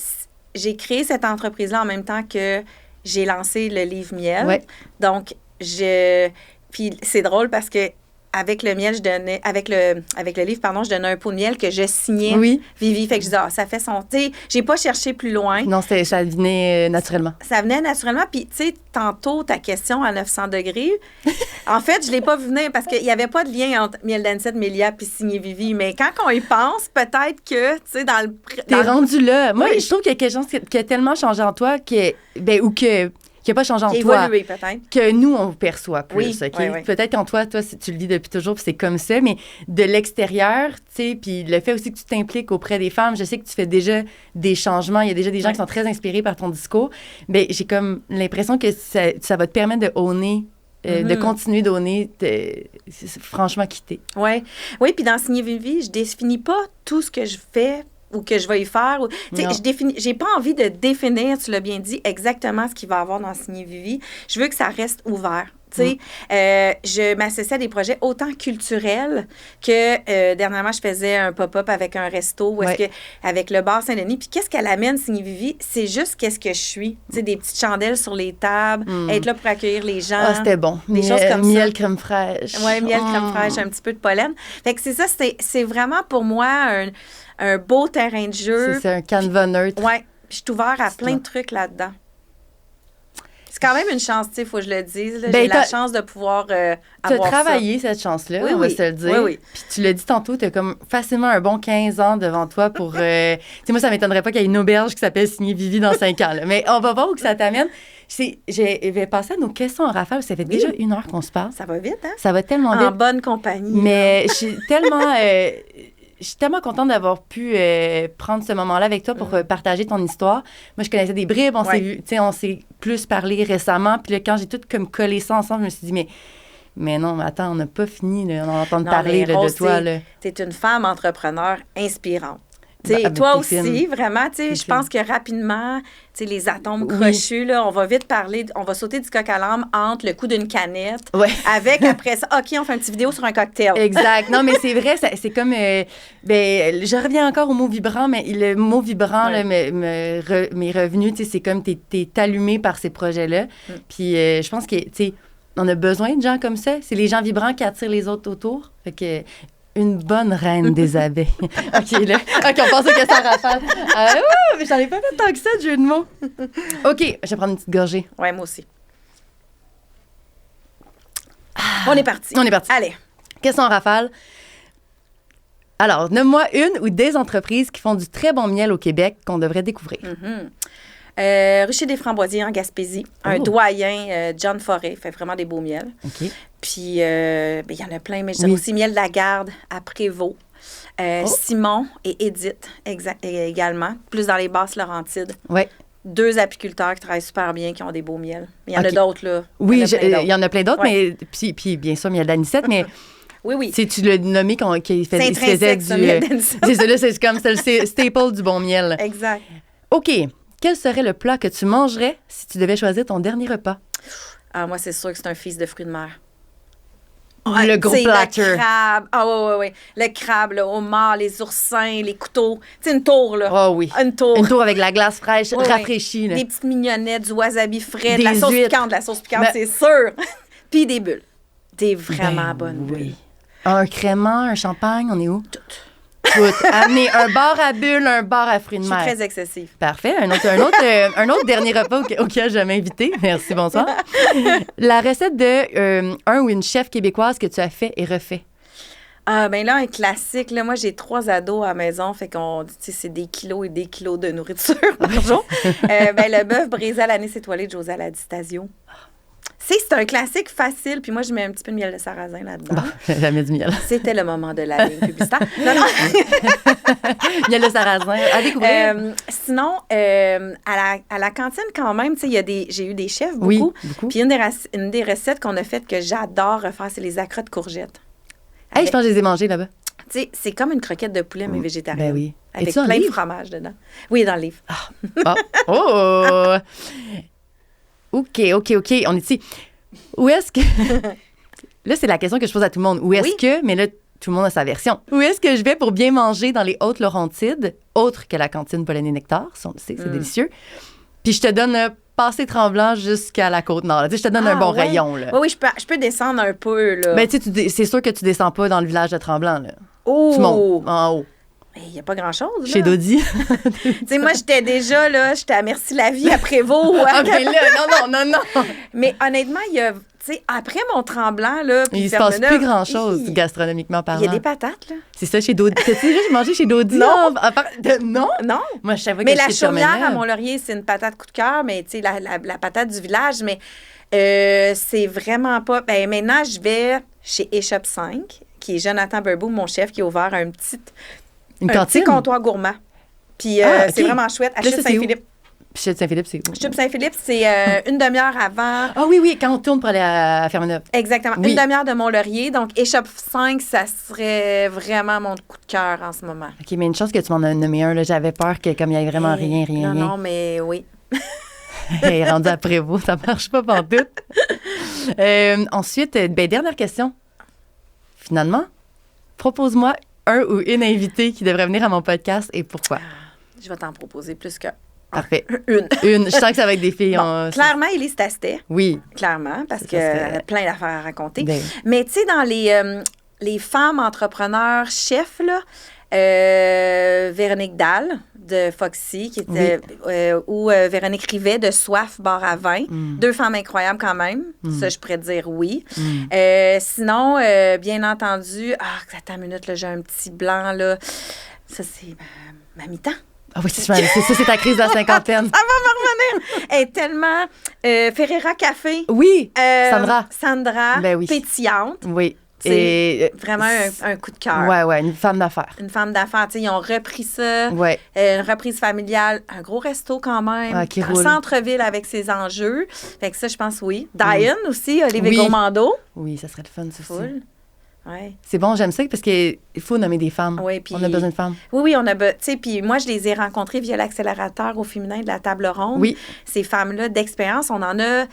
S2: j'ai créé cette entreprise-là en même temps que j'ai lancé le livre Miel.
S1: Ouais.
S2: Donc, puis c'est drôle parce que avec le miel, avec le livre, je donnais un pot de miel que je signais Vivi. Fait que je disais, ça fait son thé. J'ai pas cherché plus loin.
S1: Non, ça venait naturellement.
S2: Ça venait naturellement. Puis, tu sais, tantôt, ta question à 900 degrés, en fait, je l'ai pas vu venir parce qu'il y avait pas de lien entre Miel d'Anisette, Melia puis signé Vivi. Mais quand on y pense, peut-être que, tu sais, dans le...
S1: T'es rendu là. Moi, je trouve qu'il y a quelque chose qui a tellement changé en toi qui n'a pas changé en toi.
S2: Évolué, peut-être.
S1: Que nous, on perçoit plus.
S2: Oui,
S1: OK?
S2: oui.
S1: Peut-être en toi, tu le dis depuis toujours, puis c'est comme ça, mais de l'extérieur, tu sais, puis le fait aussi que tu t'impliques auprès des femmes, je sais que tu fais déjà des changements, il y a déjà des gens qui sont très inspirés par ton discours, mais j'ai comme l'impression que ça va te permettre de owner, de continuer d'owner, franchement quitter.
S2: Oui, puis dans Signé Vivi, je définis pas tout ce que je fais ou que je vais y faire. J'ai pas envie de définir, tu l'as bien dit, exactement ce qu'il va y avoir dans Signé Vivi. Je veux que ça reste ouvert. Je m'associe à des projets autant culturels que dernièrement, je faisais un pop-up avec un resto avec le bar Saint-Denis. Puis qu'est-ce qu'elle amène, Signé Vivi? C'est juste qu'est-ce que je suis. Des petites chandelles sur les tables, être là pour accueillir les gens.
S1: Ah, c'était bon.
S2: Des choses comme ça.
S1: Miel, crème fraîche.
S2: Oui, miel, crème fraîche, un petit peu de pollen. Fait que c'est ça, c'est vraiment pour moi un beau terrain de jeu.
S1: C'est un canevas neutre.
S2: Oui, puis je suis ouvert à plein de trucs là-dedans. C'est quand même une chance, tu sais, il faut que je le dise. Là. J'ai la chance de pouvoir avoir ça.
S1: Tu as travaillé cette chance-là, on va se le dire.
S2: Oui.
S1: Puis tu l'as dit tantôt, tu as comme facilement un bon 15 ans devant toi pour... tu sais, moi, ça ne m'étonnerait pas qu'il y ait une auberge qui s'appelle Signé Vivi dans 5 ans. Là. Mais on va voir où que ça t'amène. Je vais passer à nos questions en rafale. Ça fait déjà 1 heure qu'on se parle.
S2: Ça va vite, hein?
S1: Ça va tellement vite.
S2: En bonne compagnie.
S1: Mais je suis tellement contente d'avoir pu prendre ce moment-là avec toi pour partager ton histoire. Moi, je connaissais des bribes, on s'est plus parlé récemment. Puis là, quand j'ai tout comme collé ça ensemble, je me suis dit, mais non, mais attends, on n'a pas fini, là, on en entend parler là, de toi.
S2: Tu es une femme entrepreneur inspirante. Toi aussi, vraiment, je pense que rapidement, les atomes crochus, là, on va vite parler, on va sauter du coq à l'âne entre le coup d'une canette avec, après ça, OK, on fait une petite vidéo sur un cocktail.
S1: Exact. Non, mais c'est vrai, c'est comme, je reviens encore au mot vibrant, mais le mot vibrant, là, mes revenus, c'est comme t'es allumé par ces projets-là. Puis je pense que, on a besoin de gens comme ça. C'est les gens vibrants qui attirent les autres autour. Fait que... Une bonne reine des abeilles. OK, là. OK, on passe aux questions rafales. Mais j'en ai pas fait tant que ça, de jeu de mots. OK, je vais prendre une petite gorgée.
S2: Oui, moi aussi. On est parti. Allez.
S1: Question rafale. Alors, nomme-moi une ou des entreprises qui font du très bon miel au Québec qu'on devrait découvrir.
S2: Rucher des Framboisiers en Gaspésie. Un doyen, John Forêt, fait vraiment des beaux miels.
S1: OK.
S2: Puis, il y en a plein, mais je dirais aussi Miel Lagarde à Prévost. Simon et Edith, également, plus dans les Basses-Laurentides.
S1: Oui.
S2: 2 apiculteurs qui travaillent super bien, qui ont des beaux miels. Il y en a d'autres, là.
S1: Oui, il y en a plein d'autres, mais puis bien sûr, Miel d'Anisette, mais...
S2: Oui.
S1: Tu l'as nommé qui faisait du... C'est ça, là, c'est comme le staple du bon miel.
S2: Exact.
S1: OK. Quel serait le plat que tu mangerais si tu devais choisir ton dernier repas?
S2: Ah, moi, c'est sûr que c'est un fils de fruits de mer.
S1: Le gros platter.
S2: Le crabe. Ah, oui. Le crabe, le homard, les oursins, les couteaux. Tu sais, une tour, là.
S1: Ah oui.
S2: Une tour.
S1: Une tour avec la glace fraîche, rafraîchie. Là.
S2: Des petites mignonnettes, du wasabi frais, de la sauce piquante. La sauce piquante, c'est sûr. Puis des bulles. Des vraiment bonnes bulles.
S1: Un crément, un champagne, on est où? Tout. Amener un bar à bulles, un bar à fruits de mer.
S2: Je suis très excessive.
S1: Parfait. Un autre dernier repas auquel je m'ai invité. Merci, bonsoir. La recette de un ou une chef québécoise que tu as fait et refait.
S2: Ah, ben là, un classique, là, moi, j'ai 3 ados à la maison, fait qu'on dit, tu sais, c'est des kilos et des kilos de nourriture par jour. Ben, le bœuf brisé à l'anis étoilé de José Ladistasio. C'est un classique facile, puis moi, je mets un petit peu de miel de sarrasin là-dedans.
S1: Bon, jamais du miel.
S2: C'était le moment de la ligne publicitaire. Non, non.
S1: Miel de sarrasin, à découvrir.
S2: Sinon, à la cantine, quand même, tu sais, j'ai eu des chefs, beaucoup.
S1: Oui, beaucoup.
S2: Puis une des recettes qu'on a faites que j'adore refaire, c'est les accrocs de courgettes.
S1: Hey, je pense que je les ai mangés là-bas.
S2: Tu sais, c'est comme une croquette de poulet, mais végétarienne.
S1: Ben oui.
S2: Avec
S1: Es-tu dans
S2: plein
S1: le
S2: de
S1: livre?
S2: fromage dedans. Oui, dans le livre.
S1: Ah. Oh! OK. On est ici. Où est-ce que... Là, c'est la question que je pose à tout le monde. Où est-ce que... Mais là, tout le monde a sa version. Où est-ce que je vais pour bien manger dans les Hautes-Laurentides, autre que la cantine Pauline et Nectar? Ça, on le sait, c'est délicieux. Puis je te donne passer Tremblant jusqu'à la Côte-Nord. Tu sais, je te donne un bon rayon. Là.
S2: Oui, je peux descendre un peu. Là.
S1: Ben, tu sais, c'est sûr que tu descends pas dans le village de Tremblant. Là.
S2: Oh!
S1: Tu montes en haut.
S2: Mais il n'y a pas grand-chose.
S1: Chez Dodi.
S2: Tu sais, moi, j'étais à Merci la vie à Prévost.
S1: Ah, ben là, non.
S2: Mais honnêtement, il y a... Tu sais, après Mont-Tremblant, là...
S1: Il se passe plus grand-chose, gastronomiquement parlant.
S2: Il y a des patates, là.
S1: C'est ça, chez Dodi. T'as-tu déjà mangé chez Dodi?
S2: Non.
S1: Non?
S2: Non.
S1: Moi, je savais que
S2: mais la chaumière à Mont-Laurier, c'est une patate coup de cœur, mais tu sais, la patate du village, mais c'est vraiment pas... Ben maintenant, je vais chez Échoppe 5, qui est Jonathan Burbeau, mon chef, qui a ouvert un petit comptoir gourmand. Puis c'est vraiment chouette. À Chute Saint-Philippe.
S1: Chute Saint-Philippe, c'est où?
S2: Chute Saint-Philippe, c'est une demi-heure avant.
S1: Ah oui, quand on tourne pour aller à Ferme-Neuve.
S2: Exactement. Oui. Une demi-heure de Mont-Laurier. Donc, Échoppe 5, ça serait vraiment mon coup de cœur en ce moment. OK,
S1: mais une chance que tu m'en as nommé un. Là. J'avais peur que comme il n'y avait vraiment rien.
S2: Non, mais oui.
S1: Rendu à Prévost, ça marche pas pantoute. Ensuite, dernière question. Finalement, propose-moi un ou une invitée qui devrait venir à mon podcast et pourquoi?
S2: Je vais t'en proposer plus que
S1: parfait.
S2: Une.
S1: Je sens que ça va être des filles.
S2: Bon, clairement, Élise Tastet.
S1: Oui.
S2: Clairement, parce qu'elle a plein d'affaires à raconter. Ben. Mais tu sais, dans les femmes entrepreneurs chefs, là, Véronique Dalle de Foxy, qui était, ou Véronique Rivet de Soif Bar à vin. Deux femmes incroyables quand même. Ça, je pourrais dire oui. Sinon, bien entendu, attends une minute, là, j'ai un petit blanc, là. Ça, c'est ma mi-temps.
S1: Ah oui, c'est ta crise de la cinquantaine.
S2: Ça va me revenir. Elle est tellement... Ferreira Café.
S1: Oui, Sandra.
S2: Sandra,
S1: ben oui.
S2: Pétillante.
S1: Oui.
S2: C'est vraiment un coup de cœur.
S1: Oui, une femme d'affaires.
S2: Une femme d'affaires. Ils ont repris ça.
S1: Ouais.
S2: Une reprise familiale. Un gros resto quand même.
S1: Qui
S2: un
S1: roule.
S2: Centre-ville avec ses enjeux. Fait que ça, je pense, oui. Diane aussi, Olivier Gourmando.
S1: Oui, ça serait le fun, ça
S2: aussi. Ouais.
S1: C'est bon, j'aime ça parce qu'il faut nommer des femmes.
S2: Oui, puis...
S1: On a besoin de femmes.
S2: Oui, on a besoin. Tu sais, puis moi, je les ai rencontrées via l'accélérateur au féminin de la table ronde.
S1: Oui.
S2: Ces femmes-là d'expérience, on en a... Tu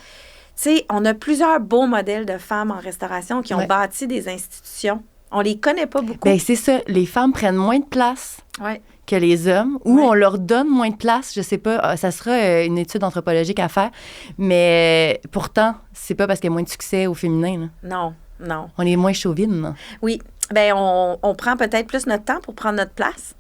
S2: sais, on a plusieurs beaux modèles de femmes en restauration qui ont bâti des institutions. On les connaît pas beaucoup.
S1: Bien, c'est ça. Les femmes prennent moins de place que les hommes ou on leur donne moins de place. Je sais pas, ça sera une étude anthropologique à faire. Mais pourtant, c'est pas parce qu'il y a moins de succès au féminin. Là.
S2: Non.
S1: On est moins chauvines.
S2: Oui. Bien, on prend peut-être plus notre temps pour prendre notre place.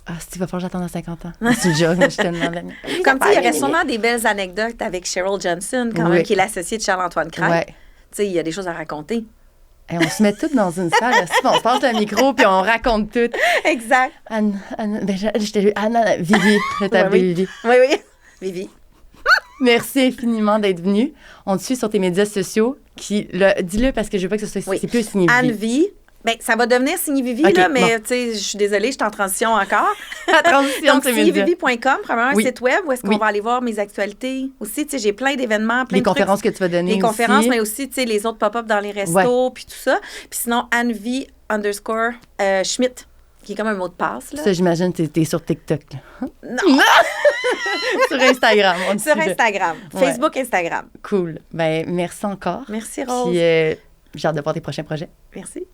S1: Ah, il va falloir que j'attende à 50 ans. C'est une joke, je suis tellement d'amie.
S2: Comme tu sais, il y aurait sûrement des belles anecdotes avec Cheryl Johnson, quand même, qui est l'associée de Charles-Antoine Craig. Tu sais, il y a des choses à raconter.
S1: Et on se met toutes dans une salle, on se passe le micro, puis on raconte tout.
S2: Exact.
S1: Vivi, je t'appelle Vivi.
S2: Oui, Vivi.
S1: Merci infiniment d'être venue. On te suit sur tes médias sociaux. Dis-le parce que je veux pas que ce soit... C'est plus signé Vivi.
S2: Anne-Vie. Bien, ça va devenir Signé Vivi, là, mais tu sais, je suis désolée, je suis en transition encore. Donc, signévivi.com, premièrement, un site web où est-ce qu'on va aller voir mes actualités. Aussi, tu sais, j'ai plein d'événements, plein
S1: de conférences que tu vas donner.
S2: Les conférences, mais aussi, tu sais, les autres pop-up dans les restos, puis tout ça. Puis sinon, Anne-V_Schmidt, qui est comme un mot de passe. Là.
S1: Ça, j'imagine que tu es sur TikTok. Là.
S2: Non!
S1: Sur Instagram.
S2: Sur Instagram. Facebook, Instagram.
S1: Cool. Ben merci encore.
S2: Merci, Rose.
S1: Puis, j'ai hâte de voir tes prochains projets.
S2: Merci.